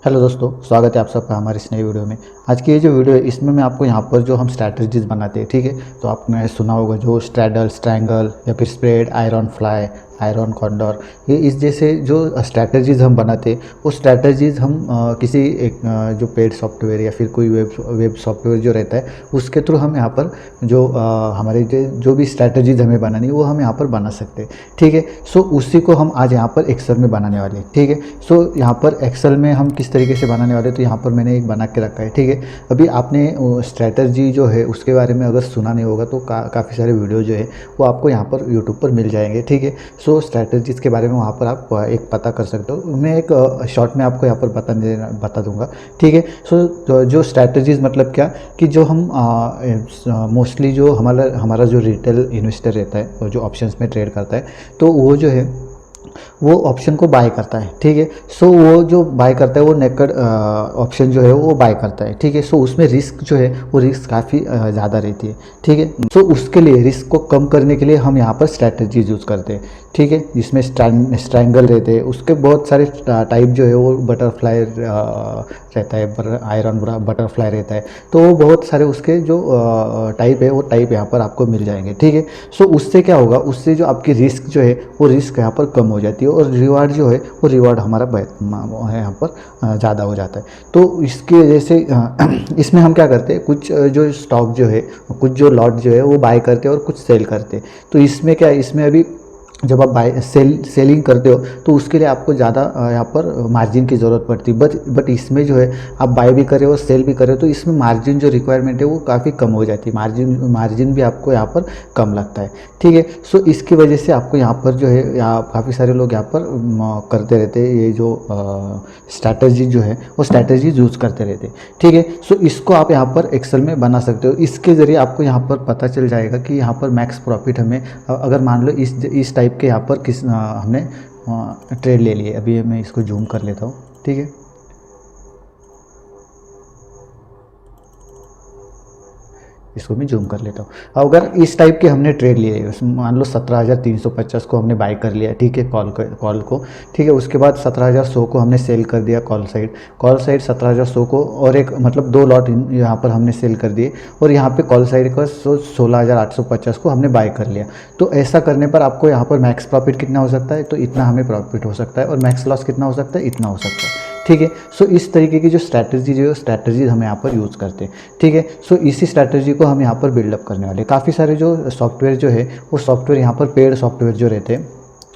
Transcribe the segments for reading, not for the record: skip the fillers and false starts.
Hello दोस्तों, स्वागत है आप सबका हमारे इस नई वीडियो में। आज की ये जो वीडियो है इसमें मैं आपको यहाँ पर जो हम स्ट्रैटेजीज बनाते हैं, ठीक है, तो आपने सुना होगा जो स्ट्रैडल, स्ट्रैंगल या फिर spread, iron fly, iron condor, ये इस जैसे जो स्ट्रैटेजीज हम बनाते हैं वो स्ट्रैटेजीज हम किसी एक जो पेड सॉफ्टवेयर या फिर कोई वेब सॉफ्टवेयर जो रहता है उसके थ्रू हम यहाँ पर जो हमारे जो भी स्ट्रैटेजीज हमें बनानी है वो हम यहाँ पर बना सकते हैं, ठीक है। सो उसी को हम आज यहाँ पर एक्सेल में बनाने वाले हैं, ठीक है। सो यहाँ पर एक्सेल में हम किस तरीके से बनाने वाले हैं, तो यहाँ पर मैंने एक बना के रखा है, ठीक है। अभी आपने स्ट्रैटेजी जो है उसके बारे में अगर सुना नहीं होगा तो काफ़ी सारे वीडियो जो है वो आपको यहाँ पर यूट्यूब पर मिल जाएंगे, ठीक है। सो स्ट्रैटेजीज के बारे में वहाँ पर आप एक पता कर सकते हो। मैं एक शॉर्ट में आपको यहाँ पर बता दूंगा, ठीक है। सो जो स्ट्रैटेजीज मतलब क्या कि जो हम मोस्टली जो हमारा जो रिटेल इन्वेस्टर रहता है और जो ऑप्शंस में ट्रेड करता है तो वो जो है वो ऑप्शन को बाय करता है, ठीक है। सो वो जो बाय करता है वो नेकेड ऑप्शन जो है वो बाय करता है, ठीक है। सो उसमें रिस्क जो है वो रिस्क काफ़ी ज़्यादा रहती है, ठीक है। सो उसके लिए रिस्क को कम करने के लिए हम यहाँ पर स्ट्रैटेजीज यूज़ करते हैं, ठीक है, जिसमें स्ट्रैंगल रहते हैं। उसके बहुत सारे टाइप जो है वो बटरफ्लाई रहता है, आयरन बटरफ्लाई रहता है, तो वो बहुत सारे उसके जो टाइप है वो टाइप यहाँ पर आपको मिल जाएंगे, ठीक है। सो उससे क्या होगा, उससे जो आपकी रिस्क जो है वो रिस्क यहाँ पर कम हो जाती है और रिवार्ड जो है वो रिवार्ड हमारा यहाँ पर ज़्यादा हो जाता है। तो इसकी वजह से इसमें हम क्या करते हैं, कुछ जो स्टॉक जो है, कुछ जो लॉट जो है वो बाय करते हैं और कुछ सेल करते हैं। तो इसमें क्या है, इसमें अभी जब आप सेलिंग करते हो तो उसके लिए आपको ज़्यादा यहाँ पर मार्जिन की ज़रूरत पड़ती है, बट इसमें जो है आप बाय भी कर रहे हो सेल भी कर रहे हो तो इसमें मार्जिन जो रिक्वायरमेंट है वो काफ़ी कम हो जाती है, मार्जिन भी आपको यहाँ पर कम लगता है, ठीक है। सो इसकी वजह से आपको यहाँ पर जो है काफ़ी सारे लोग यहाँ पर करते रहते हैं, ये जो स्ट्रैटेजी जो है वो स्ट्रैटेजी यूज़ करते रहते हैं, ठीक है। सो इसको आप यहाँ पर एक्सेल में बना सकते हो। इसके ज़रिए आपको यहाँ पर पता चल जाएगा कि यहाँ पर मैक्स प्रॉफिट हमें अगर मान लो इस टाइप के यहाँ पर हमने ट्रेड ले लिए। अभी मैं इसको जूम कर लेता हूँ, ठीक है। इसको मैं जूम कर लेता हूँ। अगर इस टाइप के हमने ट्रेड लिए, मान लो 17,350 को हमने बाय कर लिया, ठीक है, कॉल को, ठीक है। उसके बाद 17,100 को हमने सेल कर दिया कॉल साइड 17,100 को, और एक मतलब 2 लॉट यहाँ पर हमने सेल कर दिए, और यहाँ पे कॉल साइड का 16,850 को हमने बाय कर लिया। तो ऐसा करने पर आपको यहाँ पर मैक्स प्रॉफिट कितना हो सकता है, तो इतना हमें प्रॉफिट हो सकता है, और मैक्स लॉस कितना हो सकता है, इतना हो सकता है, ठीक है। सो इस तरीके की जो स्ट्रैटेजी हम यहाँ पर यूज़ करते हैं, ठीक है। सो इसी स्ट्रैटेजी को हम यहाँ पर बिल्डअप करने वाले। काफ़ी सारे जो सॉफ्टवेयर जो है वो सॉफ्टवेयर यहाँ पर पेड सॉफ्टवेयर जो रहते हैं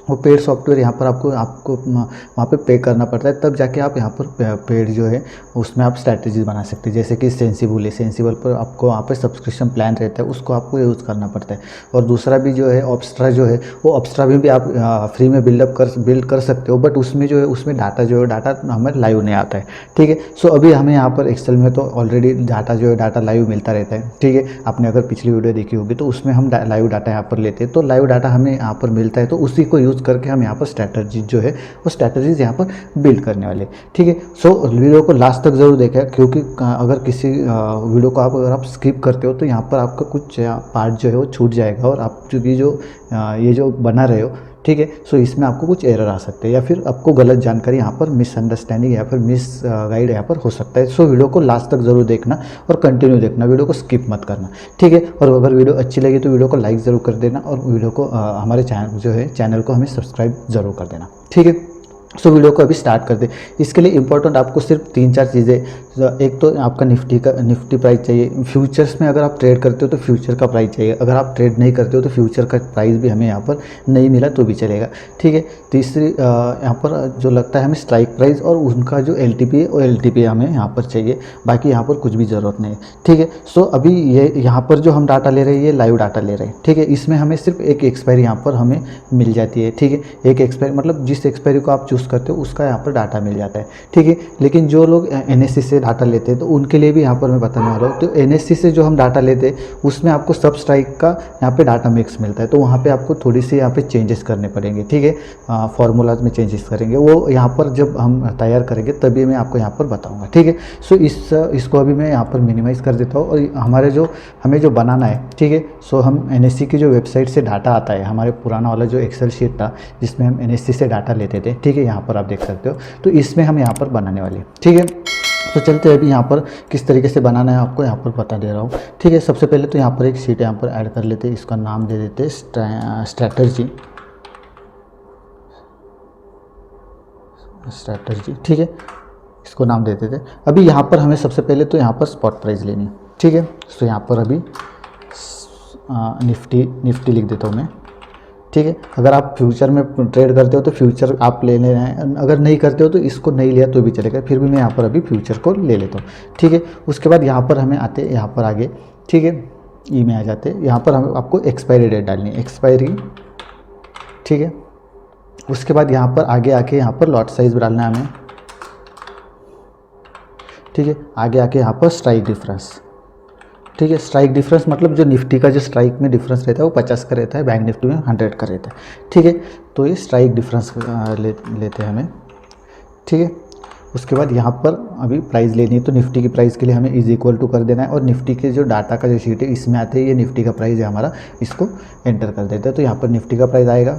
वो पेड सॉफ्टवेयर यहाँ पर आपको वहाँ पे पे करना पड़ता है, तब जाके आप यहाँ पर पेड जो है उसमें आप स्ट्रैटेजीज बना सकते हैं। जैसे कि सेंसिबल पर आपको वहाँ पे सब्सक्रिप्शन प्लान रहता है, उसको आपको यूज़ करना पड़ता है। और दूसरा भी जो है ऑब्स्ट्रा जो है वो ऑब्स्ट्रा भी आप फ्री में बिल्ड कर सकते हो, बट उसमें जो है उसमें डाटा जो है डाटा हमें लाइव नहीं आता है, ठीक है। सो अभी हमें यहाँ पर एक्सेल में तो ऑलरेडी डाटा जो है डाटा लाइव मिलता रहता है, ठीक है। आपने अगर पिछली वीडियो देखी होगी तो उसमें हम लाइव डाटा यहाँ पर लेते हैं, तो लाइव डाटा हमें यहाँ पर मिलता है, तो उसी को यूज़ करके हम यहाँ पर स्ट्रैटेजी जो है वो स्ट्रैटेजीज यहाँ पर बिल्ड करने वाले, ठीक है। सो वीडियो को लास्ट तक ज़रूर देखें, क्योंकि अगर किसी वीडियो को अगर आप स्किप करते हो तो यहाँ पर आपका कुछ पार्ट जो है वो छूट जाएगा, और आप चूँकि ये जो बना रहे हो, ठीक है। सो इसमें आपको कुछ एरर आ सकते हैं या फिर आपको गलत जानकारी यहाँ पर मिसअंडरस्टैंडिंग या फिर मिस गाइड यहाँ पर हो सकता है। सो वीडियो को लास्ट तक ज़रूर देखना और कंटिन्यू देखना, वीडियो को स्किप मत करना, ठीक है। और अगर वीडियो अच्छी लगी तो वीडियो को लाइक ज़रूर कर देना, और वीडियो को हमारे चैनल को हमें सब्सक्राइब ज़रूर कर देना, ठीक है। सो वीडियो को अभी स्टार्ट कर दे। इसके लिए इंपॉर्टेंट आपको सिर्फ 3-4 चीज़ें, एक तो आपका निफ्टी प्राइस चाहिए। फ्यूचर्स में अगर आप ट्रेड करते हो तो फ्यूचर का प्राइस चाहिए, अगर आप ट्रेड नहीं करते हो तो फ्यूचर का प्राइस भी हमें यहाँ पर नहीं मिला तो भी चलेगा, ठीक है। तीसरी यहाँ पर जो लगता है हमें स्ट्राइक प्राइस और उनका जो LTP है वो LTP हमें यहाँ पर चाहिए, बाकी यहाँ पर कुछ भी ज़रूरत नहीं है, ठीक है। सो अभी ये यहाँ पर जो हम डाटा ले रहे हैं ये लाइव डाटा ले रहे हैं, ठीक है। इसमें हमें सिर्फ एक एक्सपायरी यहाँ पर हमें मिल जाती है, ठीक है। एक एक्सपायरी मतलब जिस एक्सपायरी को आप चूज़ करते हो उसका यहाँ पर डाटा मिल जाता है, ठीक है। लेकिन जो लोग NSE से डाटा लेते हैं तो उनके लिए भी यहाँ पर मैं बताने वाला हूँ। तो NSE से जो हम डाटा लेते हैं उसमें आपको सब स्ट्राइक का यहाँ पे डाटा मिक्स मिलता है, तो वहाँ पे आपको थोड़ी सी यहाँ पे चेंजेस करने पड़ेंगे, ठीक है। फार्मूलाज में चेंजेस करेंगे, वो यहाँ पर जब हम तैयार करेंगे तभी मैं आपको यहाँ पर बताऊँगा, ठीक है। सो इसको अभी मैं यहाँ पर मिनिमाइज़ कर देता हूँ, और हमें जो बनाना है, ठीक है। सो हम NSE की जो वेबसाइट से डाटा आता है, हमारे पुराना वाला जो एक्सेल शीट था जिसमें हम NSE से डाटा लेते थे, ठीक है, यहाँ पर आप देख सकते हो। तो इसमें हम यहाँ पर बनाने वाले हैं, ठीक है। तो चलते हैं अभी यहाँ पर किस तरीके से बनाना है आपको यहाँ पर बता दे रहा हूँ, ठीक है। सबसे पहले तो यहाँ पर एक शीट यहाँ पर ऐड कर लेते हैं, इसका नाम दे देते हैं स्ट्रैटर्जी, ठीक है, इसको नाम दे देते। अभी यहाँ पर हमें सबसे पहले तो यहाँ पर स्पॉट प्राइस लेनी है, ठीक है। तो यहाँ पर अभी निफ्टी लिख देता हूँ मैं, ठीक है। अगर आप फ्यूचर में ट्रेड करते हो तो फ्यूचर आप ले लेना है, अगर नहीं करते हो तो इसको नहीं लिया तो भी चलेगा, फिर भी मैं यहाँ पर अभी फ्यूचर को ले लेता हूँ, ठीक है। उसके बाद यहाँ पर हमें आते यहाँ पर आगे, ठीक है, ई में आ जाते। यहाँ पर हम आपको एक्सपायरी डेट डालनी है, एक्सपायरी, ठीक है। उसके बाद यहाँ पर आगे आके यहाँ पर लॉट साइज डालना है हमें, ठीक है। आगे आके यहाँ पर स्ट्राइक डिफरेंस, ठीक है। स्ट्राइक डिफरेंस मतलब जो निफ्टी का जो स्ट्राइक में डिफरेंस रहता है वो 50 का रहता है, बैंक निफ्टी में 100 का रहता है, ठीक है। तो ये स्ट्राइक डिफरेंस लेते हैं हमें, ठीक है। उसके बाद यहाँ पर अभी प्राइस लेनी है, तो निफ्टी की प्राइस के लिए हमें इज इक्वल टू कर देना है, और निफ्टी के जो डाटा का जो शीट है इसमें आते हैं ये निफ्टी का प्राइस है हमारा, इसको एंटर कर देते हैं। तो यहाँ पर निफ्टी का प्राइस आएगा,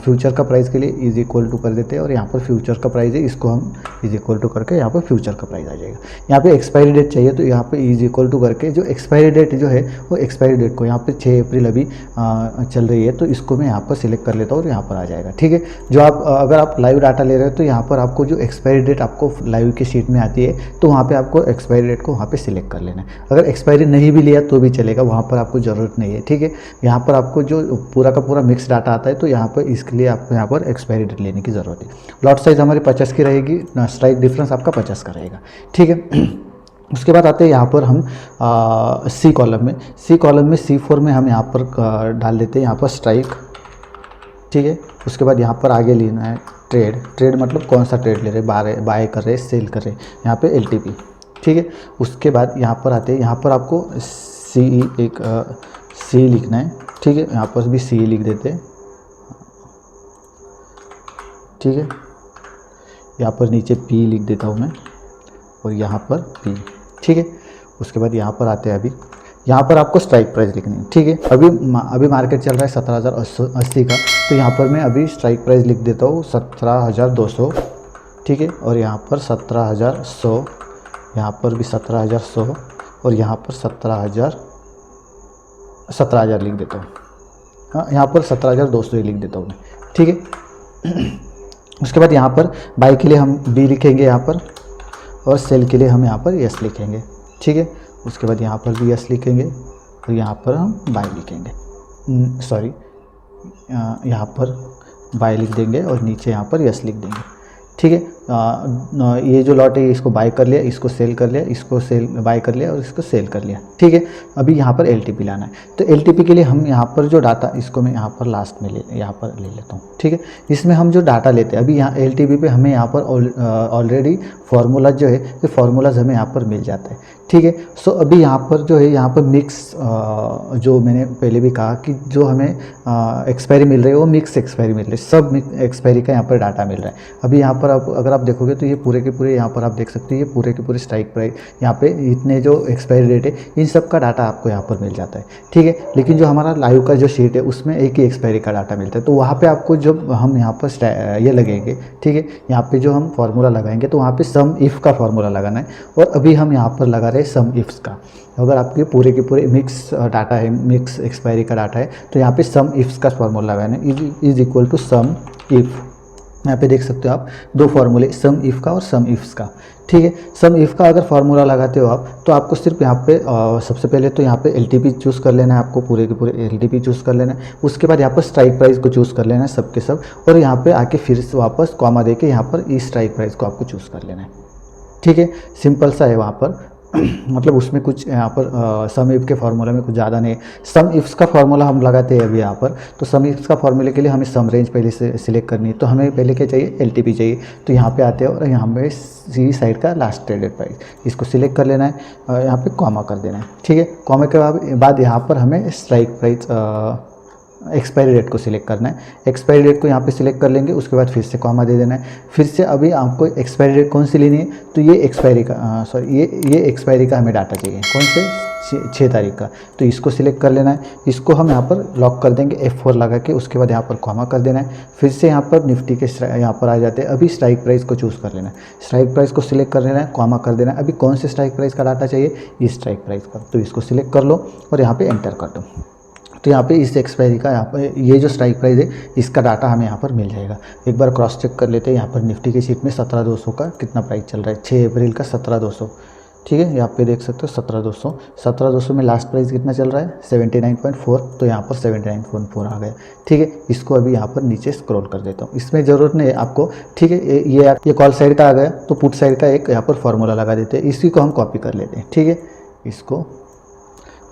फ्यूचर का प्राइस के लिए इज इक्वल टू कर देते हैं, और यहाँ पर फ्यूचर का प्राइस है इसको हम इज इक्वल टू करके यहाँ पर फ्यूचर का प्राइस आ जाएगा। यहाँ पे एक्सपायरी डेट चाहिए तो यहाँ पे इज इक्वल टू करके जो एक्सपायरी डेट जो है वो एक्सपायरी डेट को यहाँ पे 6 अप्रैल अभी चल रही है, तो इसको मैं यहाँ पर सिलेक्ट कर लेता हूँ और यहाँ पर आ जाएगा, ठीक है। जो आप अगर आप लाइव डाटा ले रहे हो तो यहाँ पर आपको जो एक्सपायरी डेट आपको लाइव की शीट में आती है तो वहाँ पे आपको एक्सपायरी डेट को वहाँ पे सिलेक्ट कर लेना है। अगर एक्सपायरी नहीं भी लिया तो भी चलेगा, वहाँ पर आपको ज़रूरत नहीं है, ठीक है। यहाँ पर आपको जो पूरा का पूरा मिक्स डाटा आता है तो यहाँ पर इसके लिए आपको यहाँ पर एक्सपायरी डेट लेने की ज़रूरत है। लॉट साइज़ हमारी 50 की रहेगी, स्ट्राइक डिफरेंस आपका 50 का रहेगा, ठीक है। उसके बाद आते हैं यहाँ पर हम सी कॉलम में, C4 में हम यहाँ पर डाल देते हैं यहाँ पर स्ट्राइक, ठीक है। उसके बाद यहाँ पर आगे लेना है ट्रेड मतलब कौन सा ट्रेड ले रहे, बाय कर रहे, सेल कर रहे, यहाँ पे LTP, ठीक है। उसके बाद यहाँ पर आते हैं, यहाँ पर आपको सी लिखना है, ठीक है। यहाँ पर भी सी लिख देते हैं, ठीक है। यहाँ पर नीचे P लिख देता हूँ मैं, और यहाँ पर P, ठीक है। उसके बाद यहाँ पर आते हैं, अभी यहाँ पर आपको स्ट्राइक प्राइस लिखनी है, ठीक है। अभी मार्केट चल रहा है 17,080 का, तो यहाँ पर मैं अभी स्ट्राइक प्राइस लिख देता हूँ 17,200, ठीक है। और यहाँ पर 17,100, यहाँ पर भी 17,100, और यहाँ पर 17,000 लिख देता हूँ, हाँ, यहाँ पर 17,200 लिख देता हूँ मैं, ठीक है। उसके बाद यहाँ पर बाई के लिए हम B लिखेंगे यहाँ पर, और सेल के लिए हम यहाँ पर S लिखेंगे, ठीक है। उसके बाद यहाँ पर भी S लिखेंगे, और यहाँ पर हम बाय लिखेंगे, सॉरी, यहाँ पर बाय लिख देंगे और नीचे यहाँ पर S लिख देंगे, ठीक है। ये जो लॉट है इसको बाय कर लिया, इसको सेल कर लिया, इसको बाय कर लिया और इसको सेल कर लिया, ठीक है। अभी यहाँ पर LTP लाना है, तो LTP के लिए हम यहाँ पर जो डाटा, इसको मैं यहाँ पर लास्ट में यहाँ पर ले लेता हूँ, ठीक है। इसमें हम जो डाटा लेते हैं अभी यहाँ LTP पे हमें यहाँ पर ऑलरेडी फार्मूला जो है ये फार्मूलाज हमें यहाँ पर मिल जाता है, ठीक है। सो अभी यहाँ पर जो है यहाँ पर मिक्स जो मैंने पहले भी कहा कि जो हमें एक्सपायरी मिल रही है वो मिक्स एक्सपायरी मिल रही है, सब एक्सपायरी का यहाँ पर डाटा मिल रहा है। अभी यहाँ पर अगर आप देखोगे तो ये पूरे के पूरे यहाँ पर आप देख सकते हैं, ये पूरे के पूरे स्ट्राइक प्राइस यहाँ पे इतने जो एक्सपायरी डेट है इन सब का डाटा आपको यहाँ पर मिल जाता है, ठीक है। लेकिन जो हमारा लाइव का जो शीट है उसमें एक ही एक्सपायरी का डाटा मिलता है, तो वहाँ पर आपको जब हम यहाँ पर ये लगेंगे, ठीक है, यहाँ पर जो हम फार्मूला लगाएंगे तो वहाँ पर सम इफ़ का फार्मूला लगाना है, और अभी हम यहाँ पर लगा रहे हैं सम इफ्स का। अगर आपके पूरे के पूरे मिक्स डाटा है, मिक्स एक्सपायरी का डाटा है, तो यहाँ पे सम इफ्स का फार्मूला लगाना है, is equal to sum if. यहाँ पे देख सकते हो आप दो फार्मूले, सम इफ़ का और सम इफ्स का, ठीक है। सम इफ़ का अगर फार्मूला लगाते हो आप तो आपको सिर्फ यहाँ पे सबसे पहले तो यहाँ पे LTP चूज़ कर लेना है, आपको पूरे के पूरे LTP चूज़ कर लेना है। उसके बाद यहाँ पर स्ट्राइक प्राइस को चूज़ कर लेना है सब के सब, और यहाँ पे आके फिर से वापस कॉमा दे के यहाँ पर इस स्ट्राइक प्राइस को आपको चूज़ कर लेना है, ठीक है। सिंपल सा है वहाँ पर मतलब उसमें कुछ यहाँ पर सम इफ के फार्मूला में कुछ ज़्यादा नहीं है। सम इफ्स का फार्मूला हम लगाते हैं अभी यहाँ पर, तो सम इफ्स का फार्मूले के लिए हमें सम रेंज पहले से सिलेक्ट करनी है, तो हमें पहले क्या चाहिए, LTP चाहिए। तो यहाँ पे आते हैं और यहाँ पे सी साइड का लास्ट ट्रेडेड प्राइस इसको सिलेक्ट कर लेना है, यहाँ पे कॉमा कर देना है, ठीक है। कॉमा के बाद यहाँ पर हमें स्ट्राइक प्राइस एक्सपायरी डेट को सिलेक्ट करना है। एक्सपायरी डेट को यहाँ पे सिलेक्ट कर लेंगे, उसके बाद फिर से कॉमा दे देना है। फिर से अभी आपको एक्सपायरी डेट कौन सी लेनी है, तो ये एक्सपायरी का ये एक्सपायरी का हमें डाटा चाहिए, कौन से 6 तारीख का। तो इसको सिलेक्ट कर लेना है, इसको हम यहाँ पर लॉक कर देंगे F4 लगा के, उसके बाद यहाँ पर कॉमा कर देना है। फिर से यहाँ पर निफ्टी के यहाँ पर आ जाते हैं। अभी स्ट्राइक प्राइस को चूज़ कर लेना है, स्ट्राइक प्राइस को सिलेक्ट कर लेना है, कॉमा कर देना है। अभी कौन से स्ट्राइक प्राइस का डाटा चाहिए, इस स्ट्राइक प्राइस का, तो इसको सिलेक्ट कर लो और यहाँ पर एंटर कर दो। तो यहाँ पे इस एक्सपायरी का यहाँ पर ये जो स्ट्राइक प्राइस है इसका डाटा हमें यहाँ पर मिल जाएगा। एक बार क्रॉस चेक कर लेते हैं। यहाँ पर निफ्टी की शीट में 17,200 का कितना प्राइस चल रहा है, 6 अप्रैल का 17,200, ठीक है। यहाँ पे देख सकते हो 17,200 में लास्ट प्राइस कितना चल रहा है 79.4, तो यहाँ पर 79.4 आ गया, ठीक है। इसको अभी यहाँ पर नीचे स्क्रॉल कर देता हूँ, इसमें ज़रूरत नहीं है आपको, ठीक है। ये कॉल साइड का आ गया, तो पुट साइड का एक यहाँ पर फॉर्मूला लगा देते हैं, इसी को हम कॉपी कर लेते हैं, ठीक है। इसको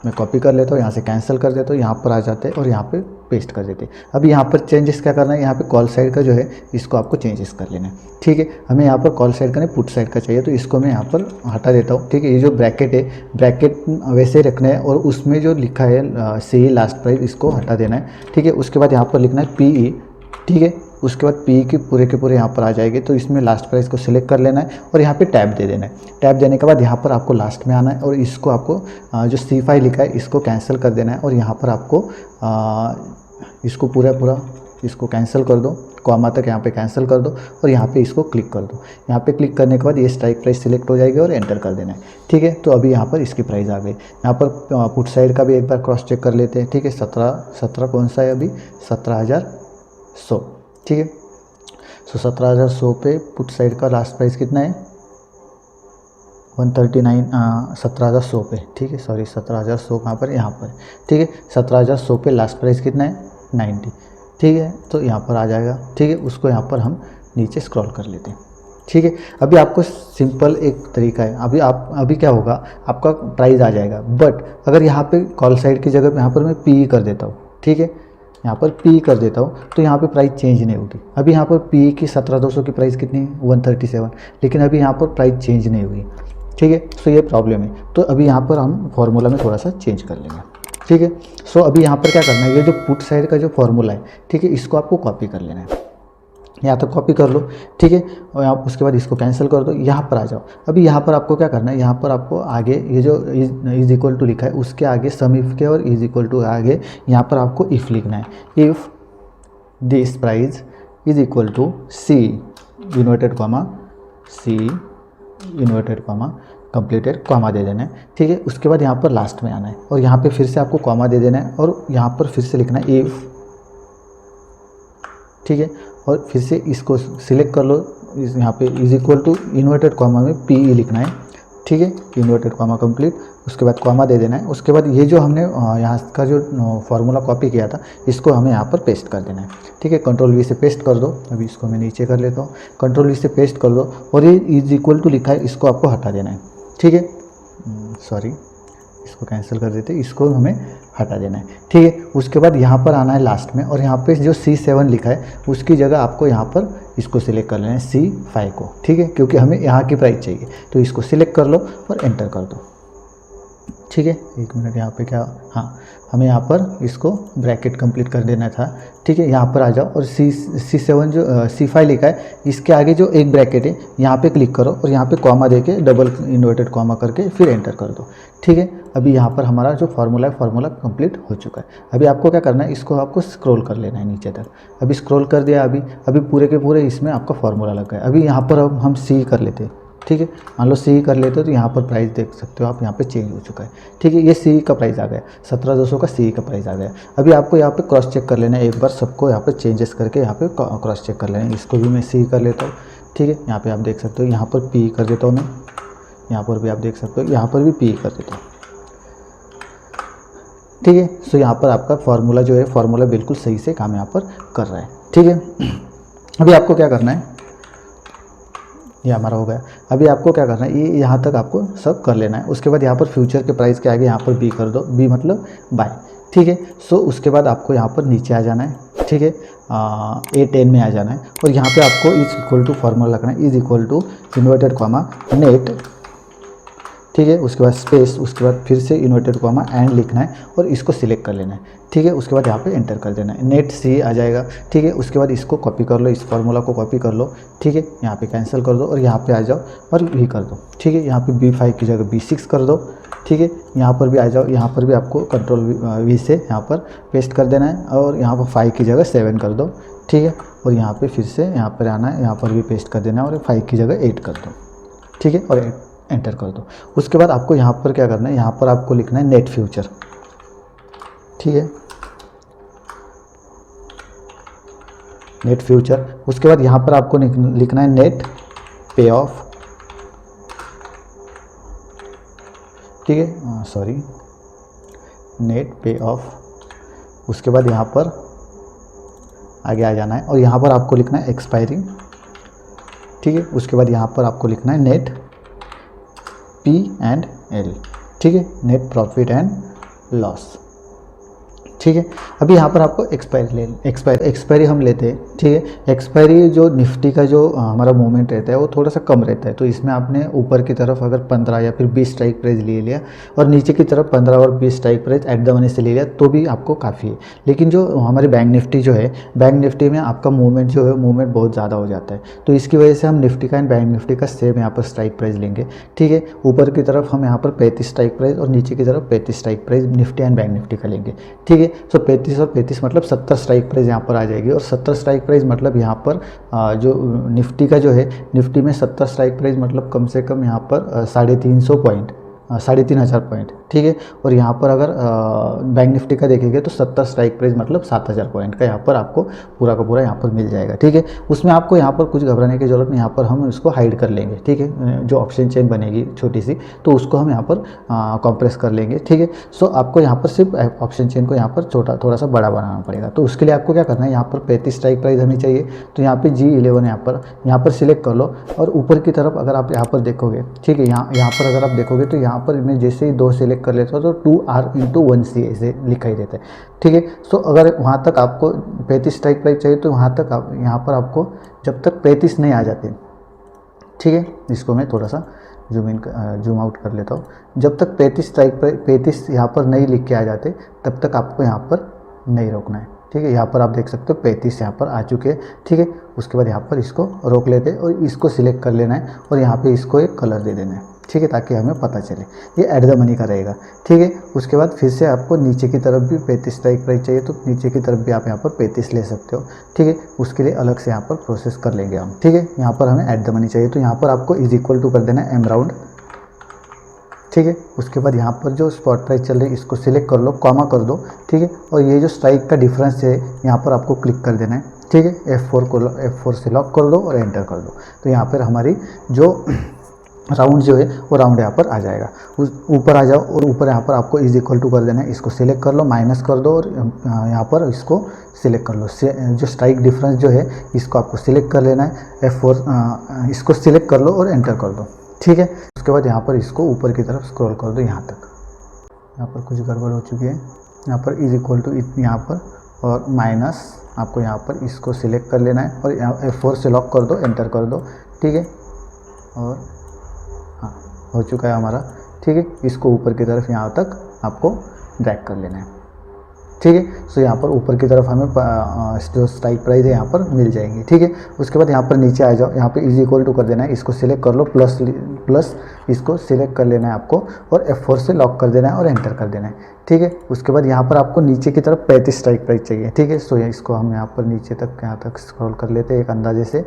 मैं कॉपी कर लेता हूँ, यहाँ से कैंसिल कर देता हूँ, यहाँ पर आ जाते हैं और यहाँ पे पेस्ट कर देते हैं। अब यहाँ पर चेंजेस क्या करना है, यहाँ पे कॉल साइड का जो है इसको आपको चेंजेस कर लेना है, ठीक है। हमें यहाँ पर कॉल साइड का नहीं पुट साइड का चाहिए, तो इसको मैं यहाँ पर हटा देता हूँ, ठीक है। ये जो ब्रैकेट है, ब्रैकेट वैसे ही रखना है और उसमें जो लिखा है सी लास्ट प्राइस इसको हटा देना है, ठीक है। उसके बाद यहाँ पर लिखना है PE, ठीक है। उसके बाद पी के पूरे यहाँ पर आ जाएंगे, तो इसमें लास्ट प्राइस को सिलेक्ट कर लेना है और यहाँ पे टैब दे देना है। टैब देने के बाद यहाँ पर आपको लास्ट में आना है और इसको आपको जो C5 लिखा है इसको कैंसिल कर देना है और यहाँ पर आपको इसको पूरा इसको कैंसिल कर दो, कॉमा तक यहाँ पे कैंसिल कर दो और यहाँ पे इसको क्लिक कर दो। यहाँ पे क्लिक करने के बाद ये स्ट्राइक प्राइस सिलेक्ट हो जाएगी और एंटर कर देना है, ठीक है। तो अभी यहाँ पर इसकी प्राइस आ गई। यहाँ पर पुट साइड का भी एक बार क्रॉस चेक कर लेते हैं, ठीक है। 17 कौन सा है अभी, 17,100, ठीक है। सो 17,100 पे पुट साइड का लास्ट प्राइस कितना है 139, 17,100 पे, ठीक है। सॉरी 17,100 कहाँ पर, यहाँ पर, ठीक है। 17,100 पे लास्ट प्राइस कितना है 90, ठीक है। तो यहाँ पर आ जाएगा, ठीक है। उसको यहाँ पर हम नीचे स्क्रॉल कर लेते हैं, ठीक है। अभी आपको सिंपल एक तरीका है, अभी क्या होगा, आपका प्राइस आ जाएगा, बट अगर यहाँ पे कॉल साइड की जगह यहाँ पर मैं PE कर देता हूँ, ठीक है। यहाँ पर PE कर देता हूँ तो यहाँ पे प्राइस चेंज नहीं होगी। अभी यहाँ पर PE की 17,200 की प्राइस कितनी है 137, लेकिन अभी यहाँ पर प्राइस चेंज नहीं हुई, ठीक है। सो ये प्रॉब्लम है। तो अभी यहाँ पर हम फॉर्मूला में थोड़ा सा चेंज कर लेंगे, ठीक है। सो अभी यहाँ पर क्या करना है, ये जो पुट साइड का जो फॉर्मूला है, ठीक है, इसको आपको कॉपी कर लेना है। यहाँ तक कॉपी कर लो, ठीक है। और यहाँ उसके बाद इसको कैंसिल कर दो, यहाँ पर आ जाओ। अभी यहाँ पर आपको क्या करना है, यहाँ पर आपको आगे ये जो इज इक्वल टू लिखा है उसके आगे सम इफ के और इज इक्वल टू आगे यहाँ पर आपको इफ़ लिखना है। If this price is equal to C inverted comma completed comma दे देना है, ठीक है। उसके बाद यहाँ पर लास्ट में आना है और यहाँ पे फिर से आपको कॉमा दे देना है और यहाँ पर फिर से लिखना है इफ़, ठीक है। और फिर से इसको सिलेक्ट कर लो, यहाँ पे is equal to inverted comma में PE लिखना है, ठीक है। इन्वर्टेड कॉमा कंप्लीट, उसके बाद कॉमा दे देना है। उसके बाद ये जो हमने यहाँ का जो फॉर्मूला कॉपी किया था इसको हमें यहाँ पर पेस्ट कर देना है, ठीक है। कंट्रोल V से पेस्ट कर दो। अभी इसको मैं नीचे कर लेता हूँ, कंट्रोल V से पेस्ट कर दो और ये इज इक्वल टू लिखा है इसको आपको हटा देना है, ठीक है। सॉरी, इसको कैंसिल कर देते, इसको हमें हटा देना है, ठीक है। उसके बाद यहाँ पर आना है लास्ट में और यहाँ पे जो C7 लिखा है उसकी जगह आपको यहाँ पर इसको सिलेक्ट कर लेना है C5 को, ठीक है, क्योंकि हमें यहाँ की प्राइस चाहिए। तो इसको सिलेक्ट कर लो और एंटर कर दो, ठीक है। एक मिनट, यहाँ पे क्या, हाँ, हमें यहाँ पर इसको ब्रैकेट कंप्लीट कर देना था, ठीक है। यहाँ पर आ जाओ और C7 जो C5 लिखा है इसके आगे जो एक ब्रैकेट है यहाँ पे क्लिक करो और यहाँ पे कॉमा देके डबल इन्वर्टेड कॉमा करके फिर एंटर कर दो, ठीक है। अभी यहाँ पर हमारा जो फार्मूला है फार्मूला कंप्लीट हो चुका है। अभी आपको क्या करना है, इसको आपको स्क्रॉल कर लेना है नीचे तक। अभी स्क्रॉल कर दिया, अभी पूरे के पूरे इसमें आपका फार्मूला लग गया। अभी यहाँ पर हम C कर लेते हैं, ठीक है। मान लो C कर लेते हो तो यहाँ पर प्राइस देख सकते हो आप, यहाँ पे चेंज हो चुका है, ठीक है। ये C का प्राइस आ गया, 17,200 का C का प्राइस आ गया। अभी आपको यहाँ पे क्रॉस चेक कर लेना है, एक बार सबको यहाँ पे चेंजेस करके यहाँ पे क्रॉस चेक कर लेना है। इसको भी मैं C कर लेता हूँ, ठीक है। यहाँ पे आप देख सकते हो, यहाँ पर P कर देता हूँ मैं, यहाँ पर भी आप देख सकते हो, यहाँ पर भी P कर देता हूँ, ठीक है। सो यहाँ पर आपका फार्मूला जो है फार्मूला बिल्कुल सही से काम यहाँ पर कर रहा है, ठीक है। अभी आपको क्या करना है, ये हमारा हो गया। अभी आपको क्या करना है, ये यहाँ तक आपको सब कर लेना है। उसके बाद यहाँ पर फ्यूचर के प्राइस के आगे यहाँ पर B कर दो, B मतलब बाय, ठीक है। सो उसके बाद आपको यहाँ पर नीचे आ जाना है, ठीक है। A10 में आ जाना है और यहाँ पे आपको इज इक्वल टू फार्मूला लगना है, is equal to inverted comma net ठीक है। उसके बाद स्पेस, उसके बाद फिर से इन्वर्टेड कॉमा एंड लिखना है और इसको सिलेक्ट कर लेना है, ठीक है। उसके बाद यहाँ पे एंटर कर देना है, नेट सी आ जाएगा, ठीक है। उसके बाद इसको कॉपी कर लो, इस फार्मूला को कॉपी कर लो, ठीक है। यहाँ पे कैंसिल कर दो और यहाँ पे आ जाओ और भी कर दो, ठीक है। यहाँ पे B5 की जगह B6 कर दो, ठीक है। यहाँ पर भी आ जाओ, यहाँ पर भी आपको कंट्रोल V से यहाँ पर पेस्ट कर देना है और यहाँ पर 5 की जगह 7 कर दो, ठीक है। और यहाँ पे फिर से यहाँ पर आना है, यहाँ पर भी पेस्ट कर देना है और 5 की जगह 8 कर दो, ठीक है। और एंटर कर दो। उसके बाद आपको यहाँ पर क्या करना है, यहाँ पर आपको लिखना है नेट फ्यूचर, ठीक है, नेट फ्यूचर। उसके बाद यहाँ पर आपको लिखना है नेट पे ऑफ, ठीक है, सॉरी, नेट पे ऑफ। उसके बाद यहाँ पर आगे आ जाना है और यहाँ पर आपको लिखना है एक्सपायरी, ठीक है। उसके बाद यहाँ पर आपको लिखना है नेट P&L, ठीक है, नेट प्रॉफिट एंड लॉस, ठीक है। अभी यहाँ पर आपको एक्सपायरी हम लेते हैं, ठीक है। एक्सपायरी जो निफ्टी का जो हमारा मूवमेंट रहता है वो थोड़ा सा कम रहता है, तो इसमें आपने ऊपर की तरफ अगर 15 या फिर 20 स्ट्राइक प्राइस ले लिया और नीचे की तरफ 15 और 20 strike price at the money से ले लिया तो भी आपको काफ़ी है। लेकिन जो हमारी बैंक निफ्टी जो है, बैंक निफ्टी में आपका मूवमेंट जो है मूवमेंट बहुत ज़्यादा हो जाता है, तो इसकी वजह से हम निफ्टी का एंड बैंक निफ्टी का सेम यहाँ पर स्ट्राइक प्राइस लेंगे, ठीक है। ऊपर की तरफ हम यहाँ पर 35 स्ट्राइक प्राइस और नीचे की तरफ 35 strike price Nifty and bank Nifty का लेंगे, ठीक है। सो 35 और 35 मतलब 70 स्ट्राइक प्राइस यहाँ पर आ जाएगी और 70 स्ट्राइक प्राइस मतलब यहाँ पर जो निफ्टी का जो है, निफ्टी में 70 स्ट्राइक प्राइस मतलब कम से कम यहाँ पर 350 पॉइंट, 3,500 पॉइंट, ठीक है। और यहाँ पर अगर बैंक निफ्टी का देखेंगे तो 70 स्ट्राइक प्राइस मतलब 7,000 पॉइंट का यहाँ पर आपको पूरा का पूरा यहाँ पर मिल जाएगा, ठीक है। उसमें आपको यहाँ पर कुछ घबराने की जरूरत नहीं, यहाँ पर हम इसको हाइड कर लेंगे, ठीक है। जो ऑप्शन चेन बनेगी छोटी सी तो उसको हम यहाँ पर कंप्रेस कर लेंगे, ठीक है। सो आपको यहाँ पर सिर्फ ऑप्शन चेन को यहाँ पर छोटा थोड़ा सा बड़ा बनाना पड़ेगा, तो उसके लिए आपको क्या करना है, यहाँ पर 35 स्ट्राइक प्राइस हमें चाहिए, तो यहाँ पे G11 यहाँ पर सिलेक्ट कर लो और ऊपर की तरफ अगर आप यहाँ पर देखोगे, ठीक है, यहाँ पर अगर आप देखोगे तो यहाँ पर मैं जैसे ही 2 सिलेक्ट कर लेता हूँ तो 2R/1C ऐसे लिखा ही देता है, ठीक है। सो अगर वहाँ तक आपको 35 स्ट्राइक प्राइस चाहिए तो वहाँ तक आप यहाँ पर आपको जब तक 35 नहीं आ जाते, ठीक है, इसको मैं थोड़ा सा जूम आउट कर लेता हूँ, जब तक 35 स्ट्राइक प्राइस 35 यहाँ पर नहीं लिख के आ जाते तब तक आपको यहाँ पर नहीं रोकना है, ठीक है। यहाँ पर आप देख सकते हो 35 यहाँ पर आ चुके हैं, ठीक है। उसके बाद यहाँ पर इसको रोक लेते हैं और इसको सिलेक्ट कर लेना है और यहाँ पे इसको एक कलर दे देना है, ठीक है, ताकि हमें पता चले ये एट द मनी का रहेगा, ठीक है। उसके बाद फिर से आपको नीचे की तरफ भी 35 स्ट्राइक प्राइस चाहिए तो नीचे की तरफ भी आप यहाँ पर 35 ले सकते हो, ठीक है। उसके लिए अलग से यहाँ पर प्रोसेस कर लेंगे हम, ठीक है। यहाँ पर हमें एट द मनी चाहिए तो यहाँ पर आपको = कर देना है M राउंड, ठीक है। उसके बाद यहाँ पर जो स्पॉट प्राइस चल रही है इसको सिलेक्ट कर लो, कॉमा कर दो, ठीक है। और ये जो स्ट्राइक का डिफरेंस है यहाँ पर आपको क्लिक कर देना है, ठीक है। F4 से लॉक कर दो और एंटर कर दो, तो यहाँ पर हमारी जो राउंड जो है वो राउंड यहाँ पर आ जाएगा। ऊपर आ जाओ और ऊपर यहाँ पर आपको = कर देना है, इसको सिलेक्ट कर लो, माइनस कर दो और यहाँ पर इसको सिलेक्ट कर लो। जो स्ट्राइक डिफरेंस जो है इसको आपको सिलेक्ट कर लेना है, F4 इसको सिलेक्ट कर लो और एंटर कर दो, ठीक है। उसके बाद यहाँ पर इसको ऊपर की तरफ स्क्रॉल कर दो यहाँ तक, यहाँ पर कुछ गड़बड़ हो चुकी है, यहाँ पर यहाँ पर और माइनस आपको यहाँ पर इसको सिलेक्ट कर लेना है और F4 से लॉक कर दो, एंटर कर दो, ठीक है। और हाँ, हो चुका है हमारा, ठीक है। इसको ऊपर की तरफ यहाँ तक आपको ड्रैग कर लेना है, ठीक है। सो यहाँ पर ऊपर की तरफ हमें जो स्ट्राइक प्राइस है यहाँ पर मिल जाएंगे, ठीक है। उसके बाद यहाँ पर नीचे आ जाओ, यहाँ पे = कर देना है, इसको सिलेक्ट कर लो, प्लस इसको सिलेक्ट कर लेना है आपको और F4 से लॉक कर देना है और एंटर कर देना है, ठीक है। उसके बाद यहाँ पर आपको नीचे की तरफ 35 स्ट्राइक प्राइस चाहिए, ठीक है। सो इसको हम यहाँ पर नीचे तक यहाँ तक स्क्रॉल कर लेते हैं एक अंदाजे से,